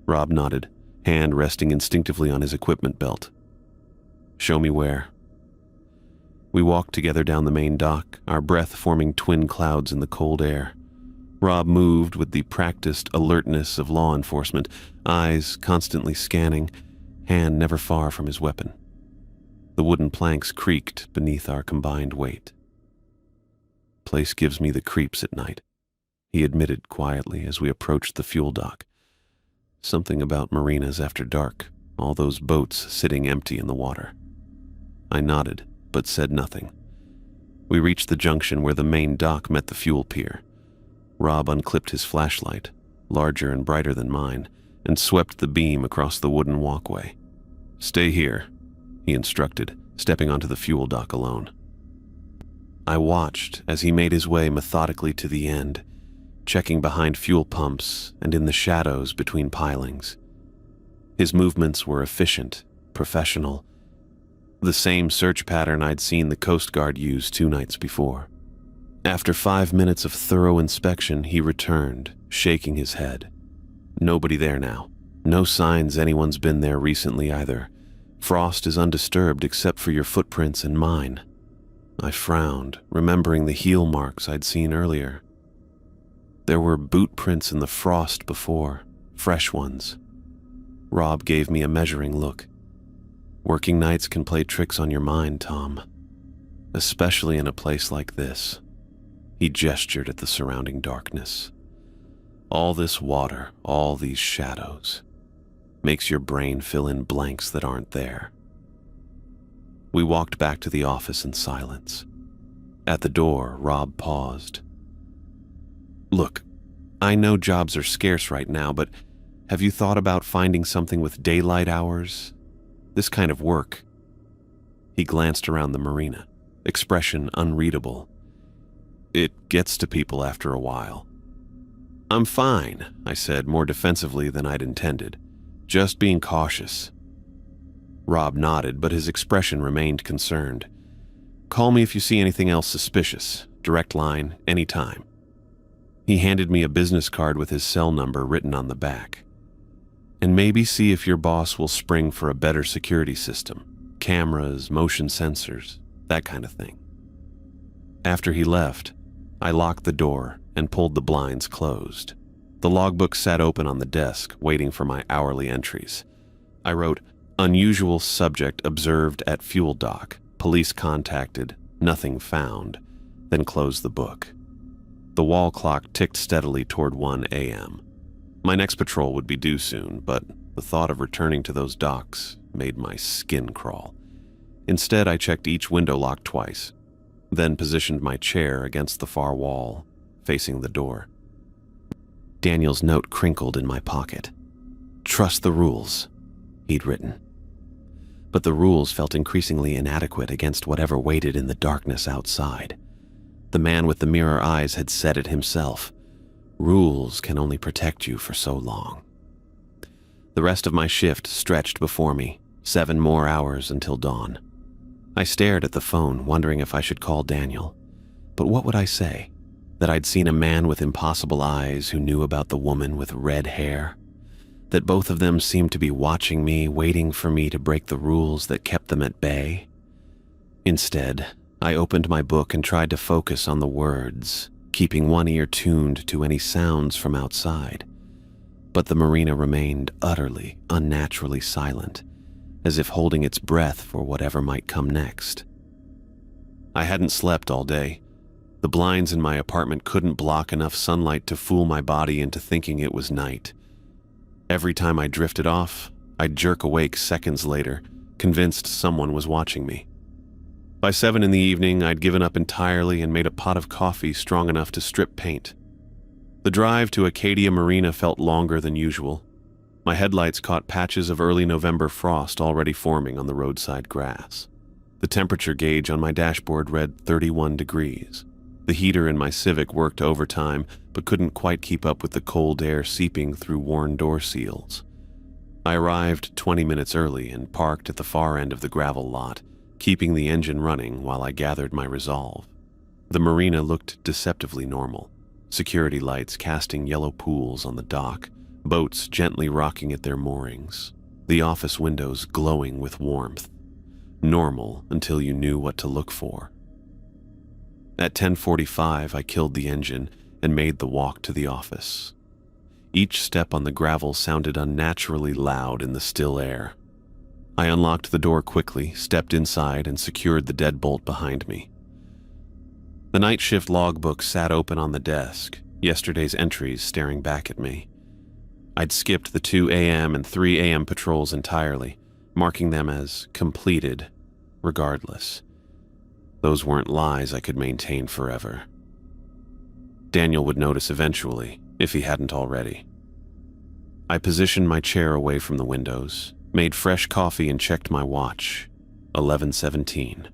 Rob nodded, hand resting instinctively on his equipment belt. "Show me where." We walked together down the main dock, our breath forming twin clouds in the cold air. Rob moved with the practiced alertness of law enforcement, eyes constantly scanning, hand never far from his weapon. The wooden planks creaked beneath our combined weight. "Place gives me the creeps at night," he admitted quietly as we approached the fuel dock. "Something about marinas after dark, all those boats sitting empty in the water." I nodded, but said nothing. We reached the junction where the main dock met the fuel pier. Rob unclipped his flashlight, larger and brighter than mine, and swept the beam across the wooden walkway. "Stay here," he instructed, stepping onto the fuel dock alone. I watched as he made his way methodically to the end, checking behind fuel pumps and in the shadows between pilings. His movements were efficient, professional, the same search pattern I'd seen the Coast Guard use 2 nights before. After 5 minutes of thorough inspection, he returned, shaking his head. Nobody there now. No signs anyone's been there recently either. Frost is undisturbed except for your footprints and mine. I frowned, remembering the heel marks I'd seen earlier. There were boot prints in the frost before, fresh ones. Rob gave me a measuring look. "Working nights can play tricks on your mind, Tom. Especially in a place like this." He gestured at the surrounding darkness. "All this water, all these shadows. Makes your brain fill in blanks that aren't there." We walked back to the office in silence. At the door, Rob paused. "Look, I know jobs are scarce right now, but have you thought about finding something with daylight hours? This kind of work." He glanced around the marina, expression unreadable. "It gets to people after a while." "I'm fine," I said more defensively than I'd intended. "Just being cautious." Rob nodded, but his expression remained concerned. "Call me if you see anything else suspicious. Direct line, anytime." He handed me a business card with his cell number written on the back. "And maybe see if your boss will spring for a better security system. Cameras, motion sensors, that kind of thing." After he left, I locked the door and pulled the blinds closed. The logbook sat open on the desk, waiting for my hourly entries. I wrote, "Unusual subject observed at fuel dock. Police contacted. Nothing found." Then closed the book. The wall clock ticked steadily toward 1 a.m. My next patrol would be due soon, but the thought of returning to those docks made my skin crawl. Instead, I checked each window lock twice, then positioned my chair against the far wall, facing the door. Daniel's note crinkled in my pocket. "Trust the rules," he'd written. But the rules felt increasingly inadequate against whatever waited in the darkness outside. The man with the mirror eyes had said it himself. Rules can only protect you for so long. The rest of my shift stretched before me, 7 more hours until dawn. I stared at the phone, wondering if I should call Daniel. But what would I say? That I'd seen a man with impossible eyes who knew about the woman with red hair? That both of them seemed to be watching me, waiting for me to break the rules that kept them at bay? Instead, I opened my book and tried to focus on the words, keeping one ear tuned to any sounds from outside. But the marina remained utterly, unnaturally silent, as if holding its breath for whatever might come next. I hadn't slept all day. The blinds in my apartment couldn't block enough sunlight to fool my body into thinking it was night. Every time I drifted off, I'd jerk awake seconds later, convinced someone was watching me. By 7 in the evening, I'd given up entirely and made a pot of coffee strong enough to strip paint. The drive to Acadia Marina felt longer than usual. My headlights caught patches of early November frost already forming on the roadside grass. The temperature gauge on my dashboard read 31 degrees. The heater in my Civic worked overtime, but couldn't quite keep up with the cold air seeping through worn door seals. I arrived 20 minutes early and parked at the far end of the gravel lot, keeping the engine running while I gathered my resolve. The marina looked deceptively normal. Security lights casting yellow pools on the dock, boats gently rocking at their moorings, the office windows glowing with warmth. Normal until you knew what to look for. At 10:45, I killed the engine and made the walk to the office. Each step on the gravel sounded unnaturally loud in the still air. I unlocked the door quickly, stepped inside, and secured the deadbolt behind me. The night shift logbook sat open on the desk, yesterday's entries staring back at me. I'd skipped the 2 a.m. and 3 a.m. patrols entirely, marking them as completed, regardless. Those weren't lies I could maintain forever. Daniel would notice eventually, if he hadn't already. I positioned my chair away from the windows, made fresh coffee, and checked my watch. 11:17.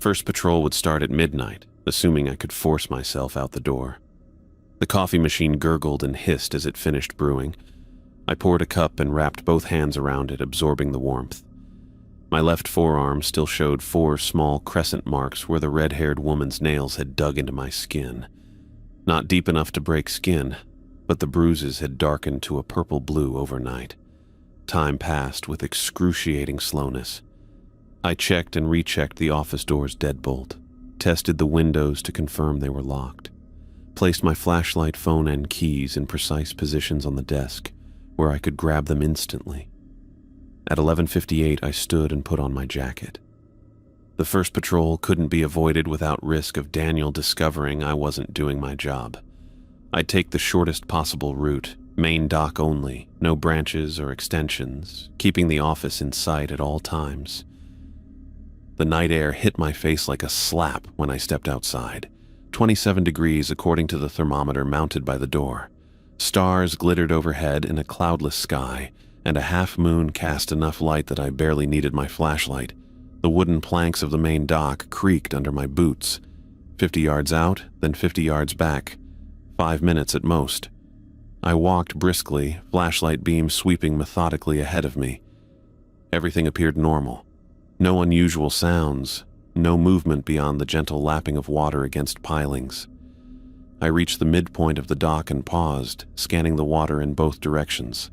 First patrol would start at midnight, assuming I could force myself out the door. The coffee machine gurgled and hissed as it finished brewing. I poured a cup and wrapped both hands around it, absorbing the warmth. My left forearm still showed 4 small crescent marks where the red-haired woman's nails had dug into my skin. Not deep enough to break skin, but the bruises had darkened to a purple blue overnight. Time passed with excruciating slowness. I checked and rechecked the office door's deadbolt, tested the windows to confirm they were locked, placed my flashlight, phone, and keys in precise positions on the desk where I could grab them instantly. At 11:58, I stood and put on my jacket. The first patrol couldn't be avoided without risk of Daniel discovering I wasn't doing my job. I'd take the shortest possible route, main dock only, no branches or extensions, keeping the office in sight at all times. The night air hit my face like a slap when I stepped outside. 27 degrees according to the thermometer mounted by the door. Stars glittered overhead in a cloudless sky, and a half-moon cast enough light that I barely needed my flashlight. The wooden planks of the main dock creaked under my boots. 50 yards out, then 50 yards back. 5 minutes at most. I walked briskly, flashlight beam sweeping methodically ahead of me. Everything appeared normal. No unusual sounds, no movement beyond the gentle lapping of water against pilings. I reached the midpoint of the dock and paused, scanning the water in both directions.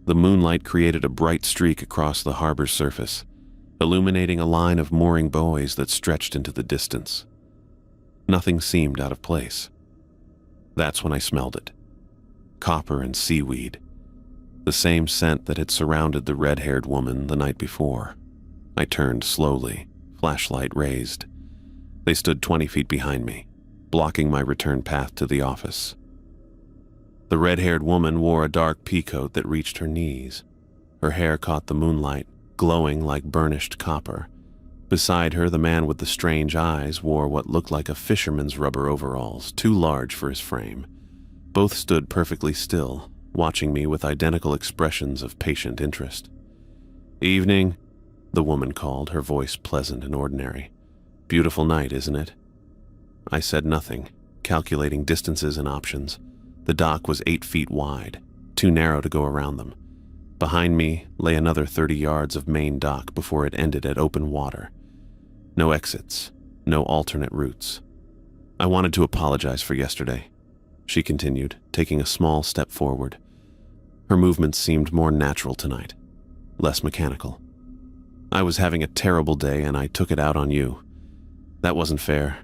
The moonlight created a bright streak across the harbor's surface, illuminating a line of mooring buoys that stretched into the distance. Nothing seemed out of place. That's when I smelled it. Copper and seaweed. The same scent that had surrounded the red-haired woman the night before. I turned slowly, flashlight raised. They stood 20 feet behind me, blocking my return path to the office. The red-haired woman wore a dark peacoat that reached her knees. Her hair caught the moonlight, glowing like burnished copper. Beside her, the man with the strange eyes wore what looked like a fisherman's rubber overalls, too large for his frame. Both stood perfectly still, watching me with identical expressions of patient interest. "Evening," the woman called, her voice pleasant and ordinary. "Beautiful night, isn't it?" I said nothing, calculating distances and options. The dock was 8 feet wide, too narrow to go around them. Behind me lay another 30 yards of main dock before it ended at open water. No exits, no alternate routes. "I wanted to apologize for yesterday," she continued, taking a small step forward. Her movements seemed more natural tonight, less mechanical. "I was having a terrible day and I took it out on you. That wasn't fair."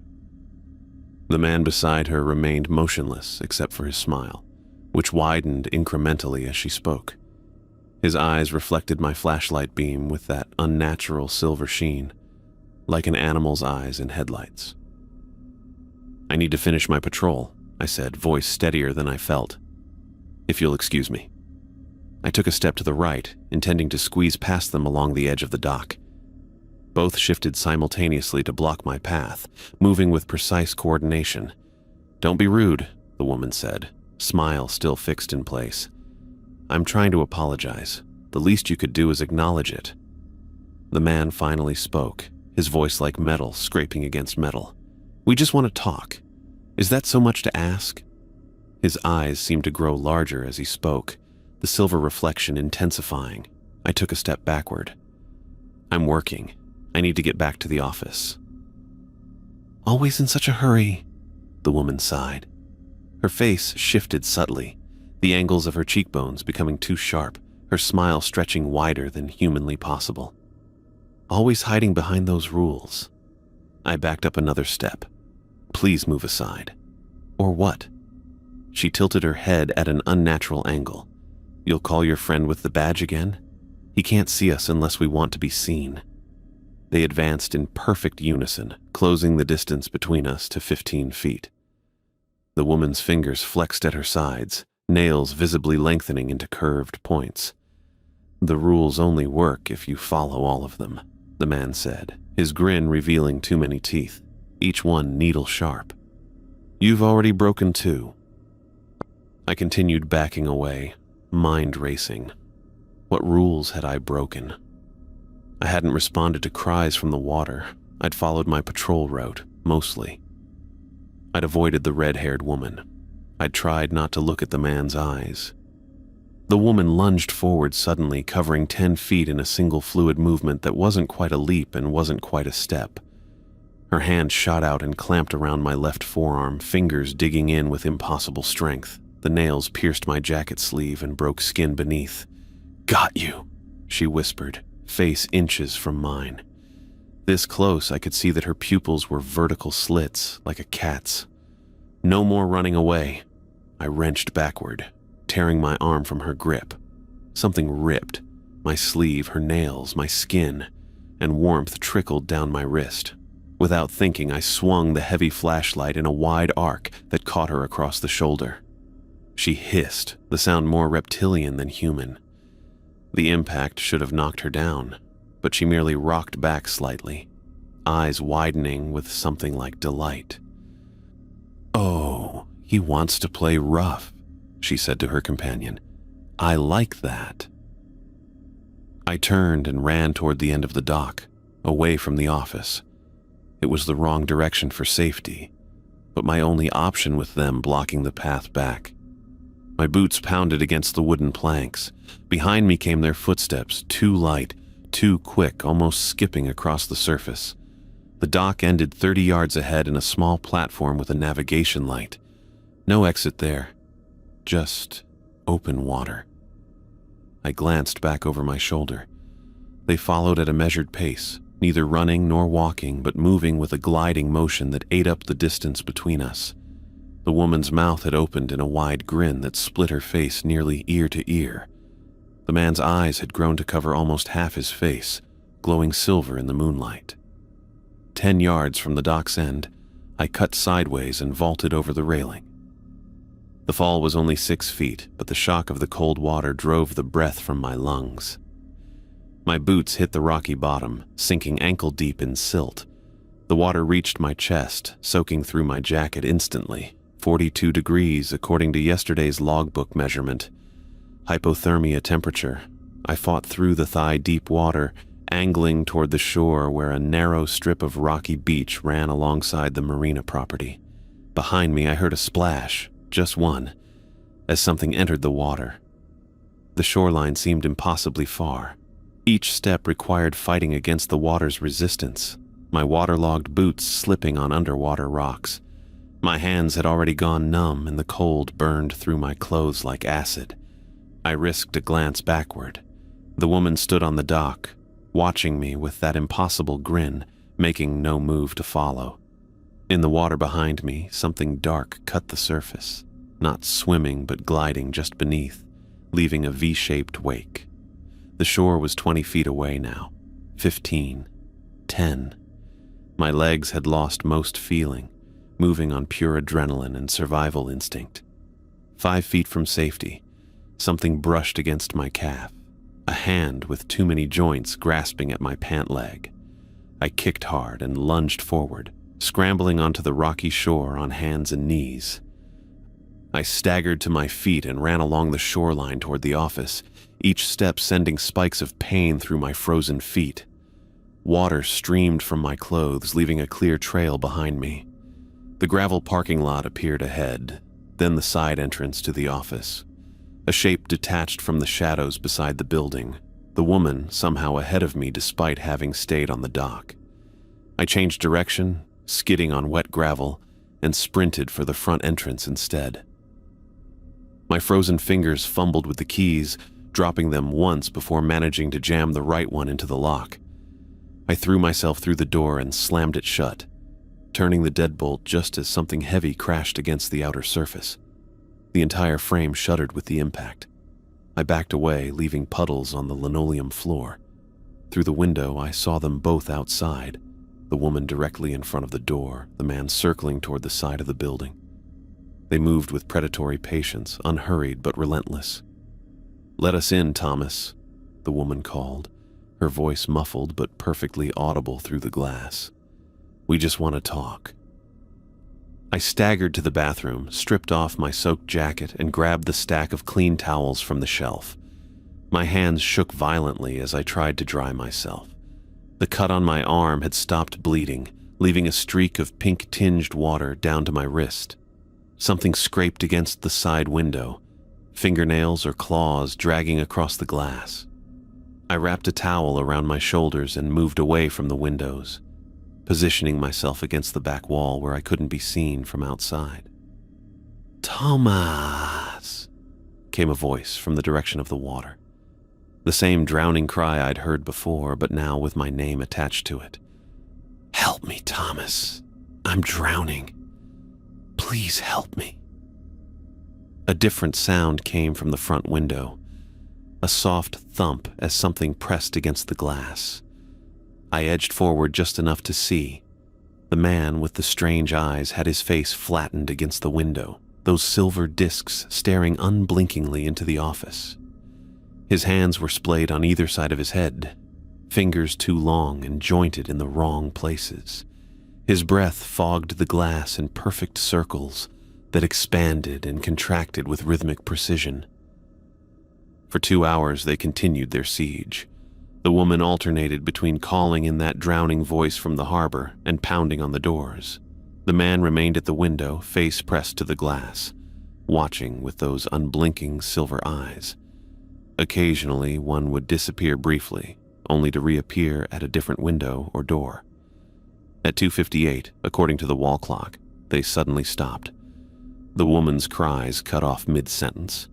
The man beside her remained motionless except for his smile, which widened incrementally as she spoke. His eyes reflected my flashlight beam with that unnatural silver sheen, like an animal's eyes in headlights. "I need to finish my patrol," I said, voice steadier than I felt. "If you'll excuse me." I took a step to the right, intending to squeeze past them along the edge of the dock. Both shifted simultaneously to block my path, moving with precise coordination. "Don't be rude," the woman said, smile still fixed in place. "I'm trying to apologize. The least you could do is acknowledge it." The man finally spoke, his voice like metal scraping against metal. "We just want to talk. Is that so much to ask?" His eyes seemed to grow larger as he spoke, the silver reflection intensifying. I took a step backward. "I'm working. I need to get back to the office." "Always in such a hurry," the woman sighed. Her face shifted subtly, the angles of her cheekbones becoming too sharp, her smile stretching wider than humanly possible. "Always hiding behind those rules." I backed up another step. "Please move aside." "Or what?" She tilted her head at an unnatural angle. "You'll call your friend with the badge again?" He can't see us unless we want to be seen." They advanced in perfect unison, closing the distance between us to 15 feet. The woman's fingers flexed at her sides, nails visibly lengthening into curved points. "The rules only work if you follow all of them," the man said, his grin revealing too many teeth, each one needle sharp. "You've already broken 2. I continued backing away, mind racing. What rules had I broken? I hadn't responded to cries from the water. I'd followed my patrol route, mostly. I'd avoided the red-haired woman. I'd tried not to look at the man's eyes. The woman lunged forward suddenly, covering 10 feet in a single fluid movement that wasn't quite a leap and wasn't quite a step. Her hand shot out and clamped around my left forearm, fingers digging in with impossible strength. The nails pierced my jacket sleeve and broke skin beneath. "Got you," she whispered, face inches from mine. This close, I could see that her pupils were vertical slits, like a cat's. No more running away. I wrenched backward, tearing my arm from her grip. Something ripped. My sleeve, her nails, my skin, and warmth trickled down my wrist. Without thinking, I swung the heavy flashlight in a wide arc that caught her across the shoulder. She hissed, the sound more reptilian than human. The impact should have knocked her down, but she merely rocked back slightly, eyes widening with something like delight. "Oh, he wants to play rough," she said to her companion. "I like that." I turned and ran toward the end of the dock, away from the office. It was the wrong direction for safety, but my only option with them blocking the path back. My boots pounded against the wooden planks. Behind me came their footsteps, too light, too quick, almost skipping across the surface. The dock ended 30 yards ahead in a small platform with a navigation light. No exit there, just open water. I glanced back over my shoulder. They followed at a measured pace, neither running nor walking, but moving with a gliding motion that ate up the distance between us. The woman's mouth had opened in a wide grin that split her face nearly ear to ear. The man's eyes had grown to cover almost half his face, glowing silver in the moonlight. 10 yards from the dock's end, I cut sideways and vaulted over the railing. The fall was only 6 feet, but the shock of the cold water drove the breath from my lungs. My boots hit the rocky bottom, sinking ankle-deep in silt. The water reached my chest, soaking through my jacket instantly. 42 degrees, according to yesterday's logbook measurement. Hypothermia temperature. I fought through the thigh-deep water, angling toward the shore where a narrow strip of rocky beach ran alongside the Marina property. Behind me, I heard a splash, just one, as something entered the water. The shoreline seemed impossibly far. Each step required fighting against the water's resistance, my waterlogged boots slipping on underwater rocks. My hands had already gone numb and the cold burned through my clothes like acid. I risked a glance backward. The woman stood on the dock, watching me with that impossible grin, making no move to follow. In the water behind me, something dark cut the surface, not swimming but gliding just beneath, leaving a V-shaped wake. The shore was 20 feet away now, 15, 10. My legs had lost most feeling, moving on pure adrenaline and survival instinct. 5 feet from safety, something brushed against my calf, a hand with too many joints grasping at my pant leg. I kicked hard and lunged forward, scrambling onto the rocky shore on hands and knees. I staggered to my feet and ran along the shoreline toward the office, each step sending spikes of pain through my frozen feet. Water streamed from my clothes, leaving a clear trail behind me. The gravel parking lot appeared ahead, then the side entrance to the office. A shape detached from the shadows beside the building, the woman somehow ahead of me despite having stayed on the dock. I changed direction, skidding on wet gravel, and sprinted for the front entrance instead. My frozen fingers fumbled with the keys, dropping them once before managing to jam the right one into the lock. I threw myself through the door and slammed it shut, turning the deadbolt just as something heavy crashed against the outer surface. The entire frame shuddered with the impact. I backed away, leaving puddles on the linoleum floor. Through the window, I saw them both outside, the woman directly in front of the door, the man circling toward the side of the building. They moved with predatory patience, unhurried but relentless. "Let us in, Thomas," the woman called, her voice muffled but perfectly audible through the glass. "We just want to talk." I staggered to the bathroom, stripped off my soaked jacket, and grabbed the stack of clean towels from the shelf. My hands shook violently as I tried to dry myself. The cut on my arm had stopped bleeding, leaving a streak of pink-tinged water down to my wrist. Something scraped against the side window, fingernails or claws dragging across the glass. I wrapped a towel around my shoulders and moved away from the windows, positioning myself against the back wall where I couldn't be seen from outside. "Thomas," came a voice from the direction of the water. The same drowning cry I'd heard before, but now with my name attached to it. "Help me, Thomas. I'm drowning. Please help me." A different sound came from the front window, a soft thump as something pressed against the glass. I edged forward just enough to see. The man with the strange eyes had his face flattened against the window, those silver discs staring unblinkingly into the office. His hands were splayed on either side of his head, fingers too long and jointed in the wrong places. His breath fogged the glass in perfect circles that expanded and contracted with rhythmic precision. For 2 hours they continued their siege. The woman alternated between calling in that drowning voice from the harbor and pounding on the doors. The man remained at the window, face pressed to the glass, watching with those unblinking silver eyes. Occasionally, one would disappear briefly, only to reappear at a different window or door. At 2:58, according to the wall clock, they suddenly stopped. The woman's cries cut off mid-sentence.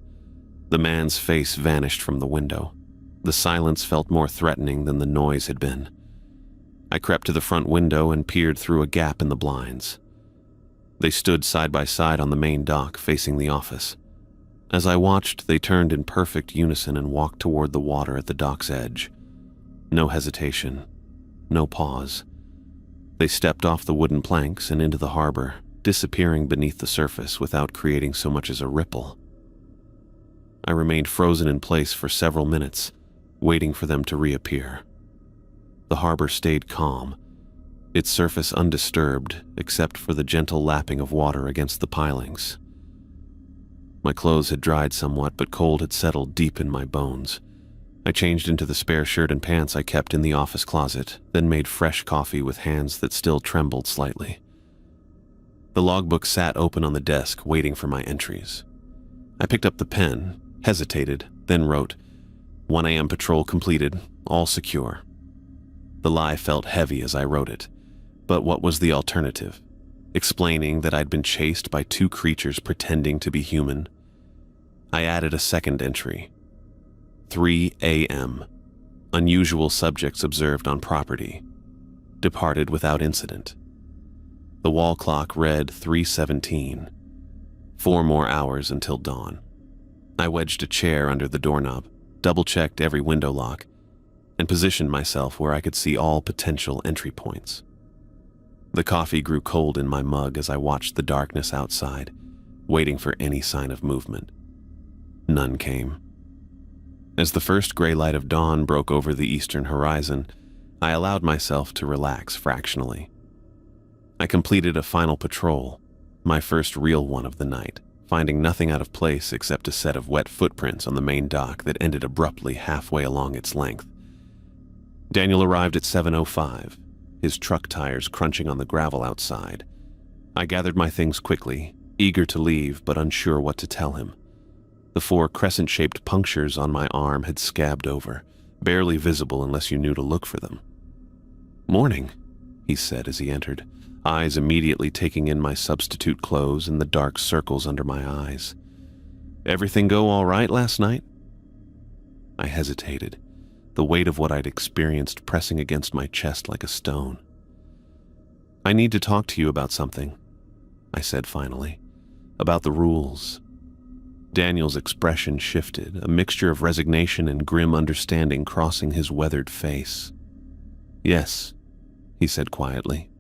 The man's face vanished from the window. The silence felt more threatening than the noise had been. I crept to the front window and peered through a gap in the blinds. They stood side by side on the main dock, facing the office. As I watched, they turned in perfect unison and walked toward the water at the dock's edge. No hesitation, no pause. They stepped off the wooden planks and into the harbor, disappearing beneath the surface without creating so much as a ripple. I remained frozen in place for several minutes, waiting for them to reappear. The harbor stayed calm, its surface undisturbed except for the gentle lapping of water against the pilings. My clothes had dried somewhat, but cold had settled deep in my bones. I changed into the spare shirt and pants I kept in the office closet, then made fresh coffee with hands that still trembled slightly. The logbook sat open on the desk, waiting for my entries. I picked up the pen, hesitated, then wrote, 1 a.m. patrol completed, all secure. The lie felt heavy as I wrote it, but what was the alternative? Explaining that I'd been chased by 2 creatures pretending to be human? I added a second entry. 3 a.m. Unusual subjects observed on property. Departed without incident. The wall clock read 3:17. 4 more hours until dawn. I wedged a chair under the doorknob, double-checked every window lock, and positioned myself where I could see all potential entry points. The coffee grew cold in my mug as I watched the darkness outside, waiting for any sign of movement. None came. As the first gray light of dawn broke over the eastern horizon, I allowed myself to relax fractionally. I completed a final patrol, my first real one of the night, finding nothing out of place except a set of wet footprints on the main dock that ended abruptly halfway along its length. Daniel arrived at 7:05, his truck tires crunching on the gravel outside. I gathered my things quickly, eager to leave but unsure what to tell him. The 4 crescent-shaped punctures on my arm had scabbed over, barely visible unless you knew to look for them. "Morning," he said as he entered, eyes immediately taking in my substitute clothes and the dark circles under my eyes. "Everything go all right last night?" I hesitated, the weight of what I'd experienced pressing against my chest like a stone. "I need to talk to you about something," I said finally. "About the rules." Daniel's expression shifted, a mixture of resignation and grim understanding crossing his weathered face. "Yes," he said quietly.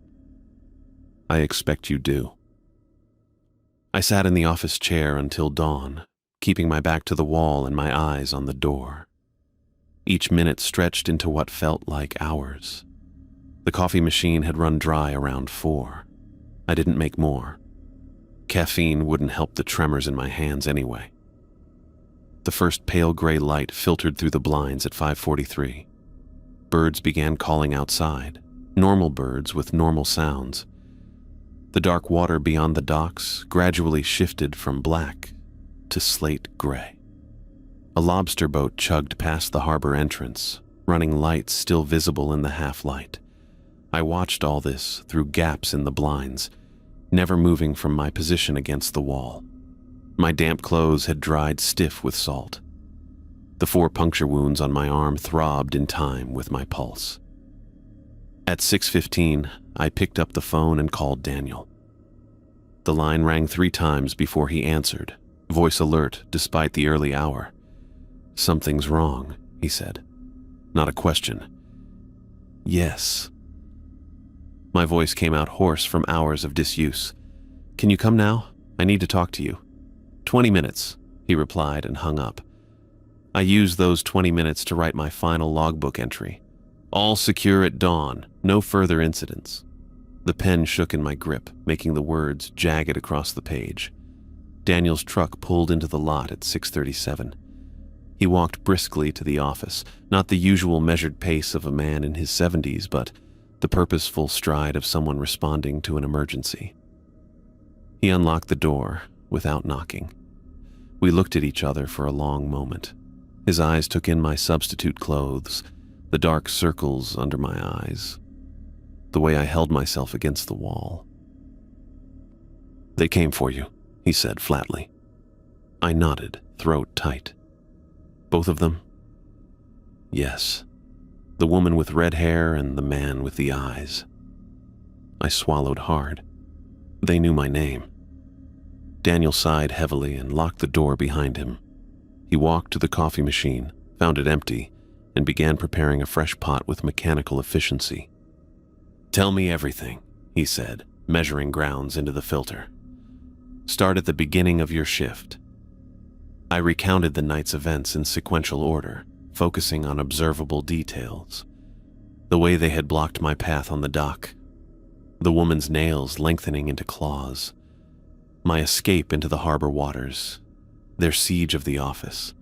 "I expect you do." I sat in the office chair until dawn, keeping my back to the wall and my eyes on the door. Each minute stretched into what felt like hours. The coffee machine had run dry around 4. I didn't make more. Caffeine wouldn't help the tremors in my hands anyway. The first pale gray light filtered through the blinds at 5:43. Birds began calling outside, normal birds with normal sounds. The dark water beyond the docks gradually shifted from black to slate gray. A lobster boat chugged past the harbor entrance, running lights still visible in the half-light. I watched all this through gaps in the blinds, never moving from my position against the wall. My damp clothes had dried stiff with salt. The 4 puncture wounds on my arm throbbed in time with my pulse. At 6:15, I picked up the phone and called Daniel. The line rang 3 times before he answered, voice alert despite the early hour. "Something's wrong," he said. Not a question. "Yes." My voice came out hoarse from hours of disuse. "Can you come now? I need to talk to you." 20 minutes, he replied and hung up. I used those 20 minutes to write my final logbook entry. All secure at dawn, no further incidents. The pen shook in my grip, making the words jagged across the page. Daniel's truck pulled into the lot at 6:37. He walked briskly to the office, not the usual measured pace of a man in his 70s, but the purposeful stride of someone responding to an emergency. He unlocked the door without knocking. We looked at each other for a long moment. His eyes took in my substitute clothes, the dark circles under my eyes, the way I held myself against the wall. "They came for you," he said flatly. I nodded, throat tight. "Both of them?" "Yes. The woman with red hair and the man with the eyes." I swallowed hard. They knew my name. Daniel sighed heavily and locked the door behind him. He walked to the coffee machine, found it empty, and began preparing a fresh pot with mechanical efficiency. "Tell me everything," he said, measuring grounds into the filter. "Start at the beginning of your shift." I recounted the night's events in sequential order, focusing on observable details. The way they had blocked my path on the dock, the woman's nails lengthening into claws, my escape into the harbor waters, their siege of the office,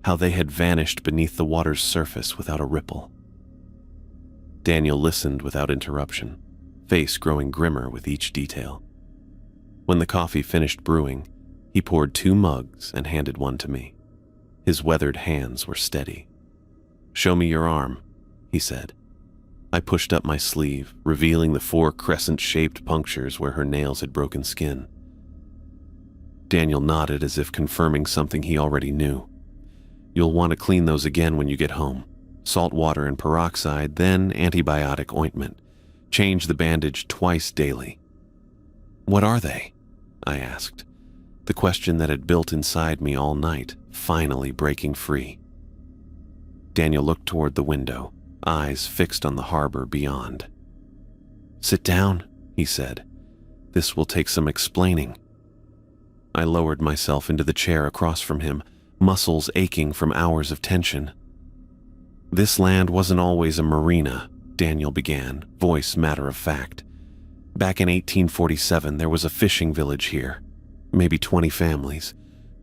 how they had vanished beneath the water's surface without a ripple. Daniel listened without interruption, face growing grimmer with each detail. When the coffee finished brewing, he poured 2 mugs and handed one to me. His weathered hands were steady. "Show me your arm," he said. I pushed up my sleeve, revealing the 4 crescent-shaped punctures where her nails had broken skin. Daniel nodded as if confirming something he already knew. "You'll want to clean those again when you get home. Salt water and peroxide, then antibiotic ointment. Change the bandage twice daily." "What are they?" I asked, the question that had built inside me all night finally breaking free. Daniel looked toward the window, eyes fixed on the harbor beyond. "Sit down," he said. "This will take some explaining." I lowered myself into the chair across from him, muscles aching from hours of tension. "This land wasn't always a marina," Daniel began, voice matter of fact. "Back in 1847, there was a fishing village here. Maybe 20 families.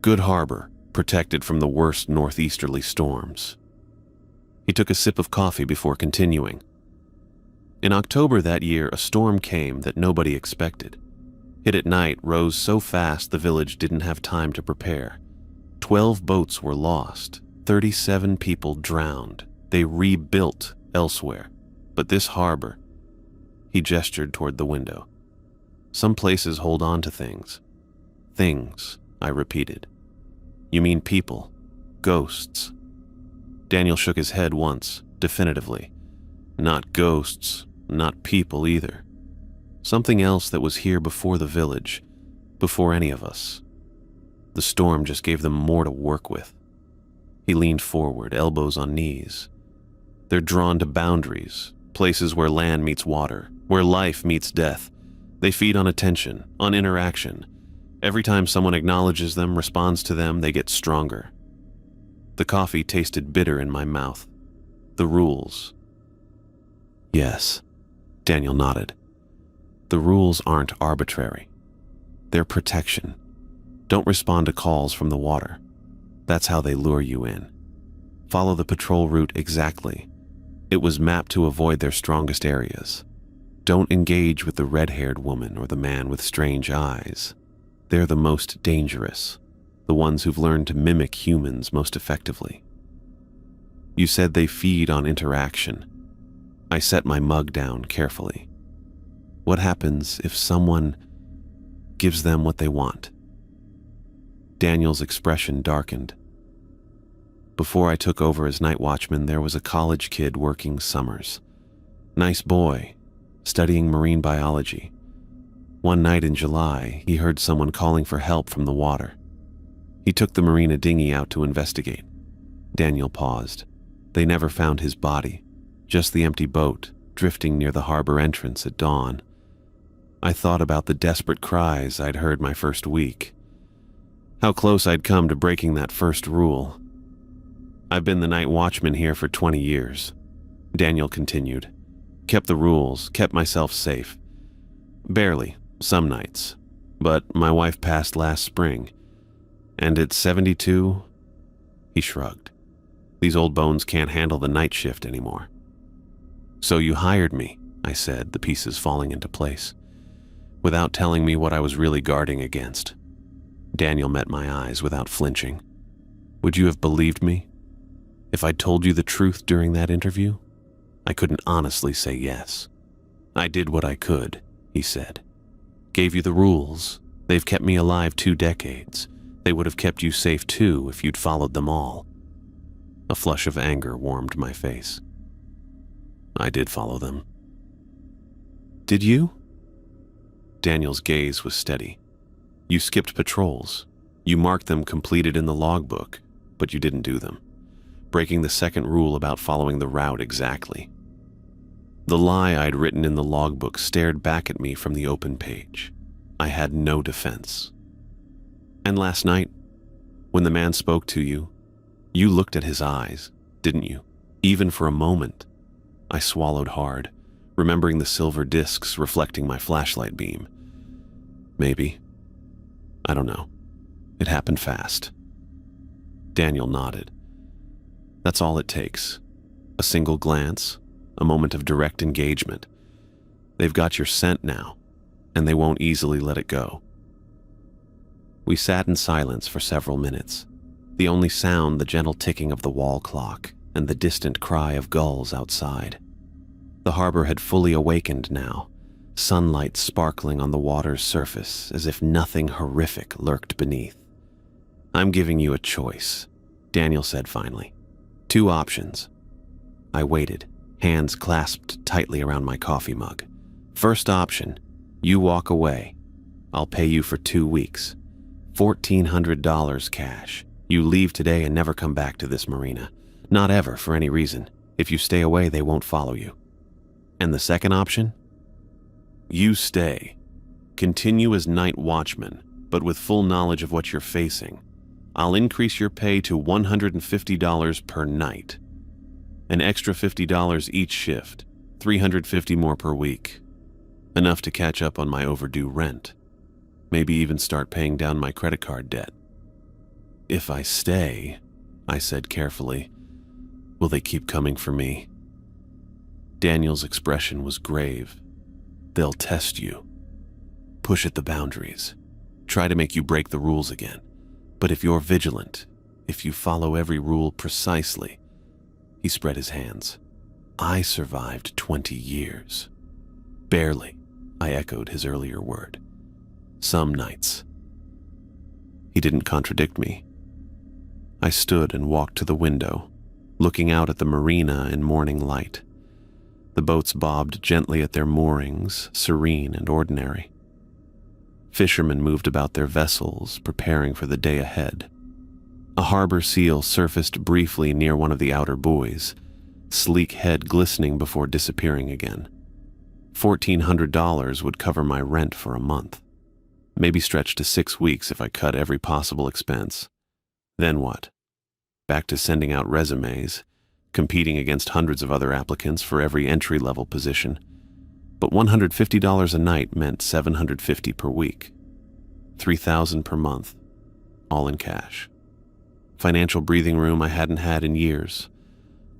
Good harbor, protected from the worst northeasterly storms." He took a sip of coffee before continuing. "In October that year, a storm came that nobody expected. It at night rose so fast the village didn't have time to prepare. 12 boats were lost, 37 people drowned. They rebuilt elsewhere. But this harbor," he gestured toward the window. "Some places hold on to things." "Things," I repeated. "You mean people, ghosts?" Daniel shook his head once, definitively. "Not ghosts, not people either. Something else that was here before the village, before any of us." The storm just gave them more to work with. He leaned forward, elbows on knees. They're drawn to boundaries, places where land meets water, where life meets death. They feed on attention, on interaction. Every time someone acknowledges them, responds to them, they get stronger. The coffee tasted bitter in my mouth. The rules. Yes, Daniel nodded. The rules aren't arbitrary. They're protection. Don't respond to calls from the water. That's how they lure you in. Follow the patrol route exactly. It was mapped to avoid their strongest areas. Don't engage with the red-haired woman or the man with strange eyes. They're the most dangerous, the ones who've learned to mimic humans most effectively. You said they feed on interaction. I set my mug down carefully. What happens if someone gives them what they want? Daniel's expression darkened. Before I took over as night watchman, there was a college kid working summers. Nice boy, studying marine biology. One night in July, he heard someone calling for help from the water. He took the Marina dinghy out to investigate. Daniel paused. They never found his body, just the empty boat, drifting near the harbor entrance at dawn. I thought about the desperate cries I'd heard my first week. How close I'd come to breaking that first rule. I've been the night watchman here for 20 years, Daniel continued. Kept the rules, kept myself safe. Barely, some nights. But my wife passed last spring. And at 72, he shrugged. These old bones can't handle the night shift anymore. So you hired me, I said, the pieces falling into place, without telling me what I was really guarding against. Daniel met my eyes without flinching. Would you have believed me? If I'd told you the truth during that interview? I couldn't honestly say yes. I did what I could, he said. Gave you the rules. They've kept me alive 2 decades. They would have kept you safe too if you'd followed them all. A flush of anger warmed my face. I did follow them. Did you? Daniel's gaze was steady. You skipped patrols. You marked them completed in the logbook, but you didn't do them, breaking the second rule about following the route exactly. The lie I'd written in the logbook stared back at me from the open page. I had no defense. And last night, when the man spoke to you, you looked at his eyes, didn't you? Even for a moment. I swallowed hard, remembering the silver discs reflecting my flashlight beam. Maybe. I don't know. It happened fast. Daniel nodded. That's all it takes. A single glance, a moment of direct engagement. They've got your scent now, and they won't easily let it go. We sat in silence for several minutes, the only sound the gentle ticking of the wall clock and the distant cry of gulls outside. The harbor had fully awakened now, sunlight sparkling on the water's surface as if nothing horrific lurked beneath. I'm giving you a choice, Daniel said finally. 2 options. I waited, hands clasped tightly around my coffee mug. First option, you walk away. I'll pay you for 2 weeks. $1,400 cash. You leave today and never come back to this marina. Not ever, for any reason. If you stay away, they won't follow you. And the second option? You stay. Continue as night watchman, but with full knowledge of what you're facing. I'll increase your pay to $150 per night. An extra $50 each shift, $350 more per week. Enough to catch up on my overdue rent. Maybe even start paying down my credit card debt. If I stay, I said carefully, will they keep coming for me? Daniel's expression was grave. They'll test you. Push at the boundaries. Try to make you break the rules again. But if you're vigilant, if you follow every rule precisely, he spread his hands. I survived 20 years. Barely, I echoed his earlier word. Some nights. He didn't contradict me. I stood and walked to the window, looking out at the marina in morning light. The boats bobbed gently at their moorings, serene and ordinary. Fishermen moved about their vessels, preparing for the day ahead. A harbor seal surfaced briefly near one of the outer buoys, sleek head glistening before disappearing again. $1,400 would cover my rent for a month, maybe stretch to 6 weeks if I cut every possible expense. Then what? Back to sending out resumes, competing against hundreds of other applicants for every entry-level position. But $150 a night meant $750 per week, $3,000 per month, all in cash. Financial breathing room I hadn't had in years.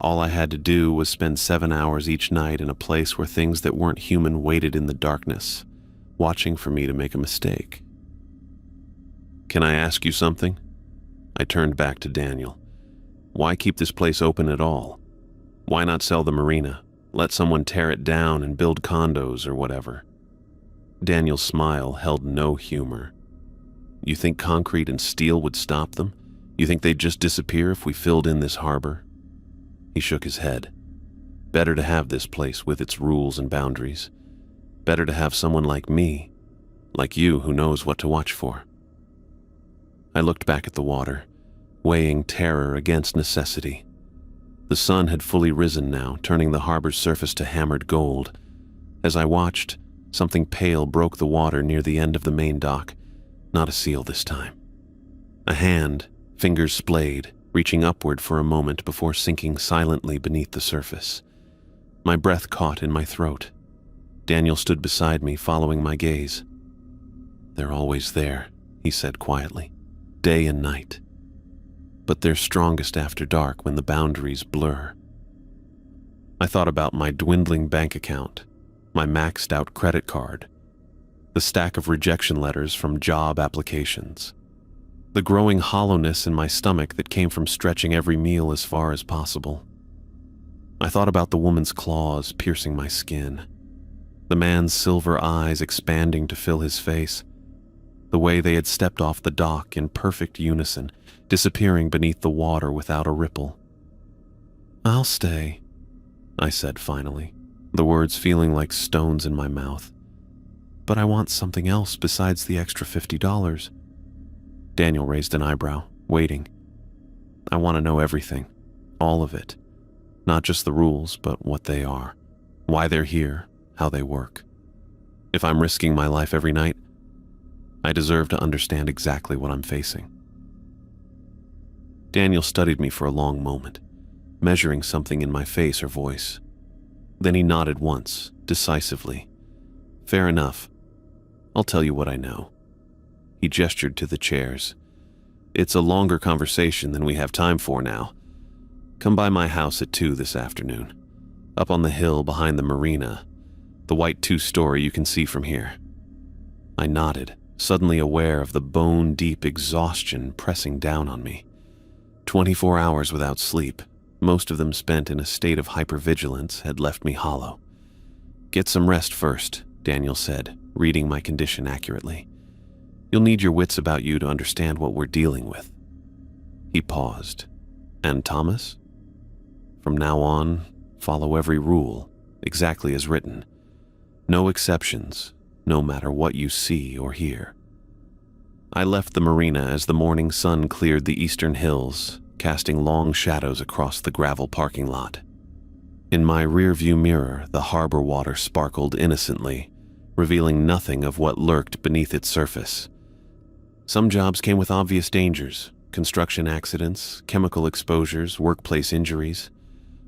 All I had to do was spend 7 hours each night in a place where things that weren't human waited in the darkness, watching for me to make a mistake. "Can I ask you something?" I turned back to Daniel. "Why keep this place open at all? Why not sell the marina? Let someone tear it down and build condos or whatever." Daniel's smile held no humor. "You think concrete and steel would stop them? You think they'd just disappear if we filled in this harbor?" He shook his head. "Better to have this place with its rules and boundaries. Better to have someone like me, like you, who knows what to watch for." I looked back at the water, weighing terror against necessity. The sun had fully risen now, turning the harbor's surface to hammered gold. As I watched, something pale broke the water near the end of the main dock. Not a seal this time. A hand, fingers splayed, reaching upward for a moment before sinking silently beneath the surface. My breath caught in my throat. Daniel stood beside me, following my gaze. "They're always there," he said quietly, "day and night. But they're strongest after dark when the boundaries blur." I thought about my dwindling bank account, my maxed-out credit card, the stack of rejection letters from job applications, the growing hollowness in my stomach that came from stretching every meal as far as possible. I thought about the woman's claws piercing my skin, the man's silver eyes expanding to fill his face, the way they had stepped off the dock in perfect unison, disappearing beneath the water without a ripple. "I'll stay," I said finally, the words feeling like stones in my mouth. "But I want something else besides the extra $50. Daniel raised an eyebrow, waiting. "I want to know everything, all of it. Not just the rules, but what they are, why they're here, how they work. If I'm risking my life every night, I deserve to understand exactly what I'm facing." Daniel studied me for a long moment, measuring something in my face or voice. Then he nodded once, decisively. "Fair enough. I'll tell you what I know." He gestured to the chairs. "It's a longer conversation than we have time for now. Come by my house at 2 this afternoon, up on the hill behind the marina, the white 2-story you can see from here." I nodded, suddenly aware of the bone-deep exhaustion pressing down on me. 24 hours without sleep, most of them spent in a state of hypervigilance, had left me hollow. "Get some rest first," Daniel said, reading my condition accurately. "You'll need your wits about you to understand what we're dealing with." He paused. "And Thomas? From now on, follow every rule, exactly as written. No exceptions, no matter what you see or hear." I left the marina as the morning sun cleared the eastern hills, casting long shadows across the gravel parking lot. In my rearview mirror, the harbor water sparkled innocently, revealing nothing of what lurked beneath its surface. Some jobs came with obvious dangers: construction accidents, chemical exposures, workplace injuries.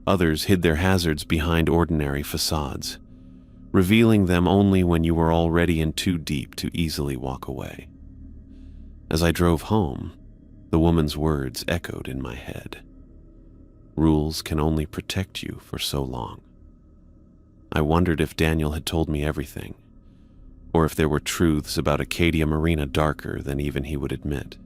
Others hid their hazards behind ordinary facades, revealing them only when you were already in too deep to easily walk away. As I drove home, the woman's words echoed in my head. Rules can only protect you for so long. I wondered if Daniel had told me everything, or if there were truths about Acadia Marina darker than even he would admit.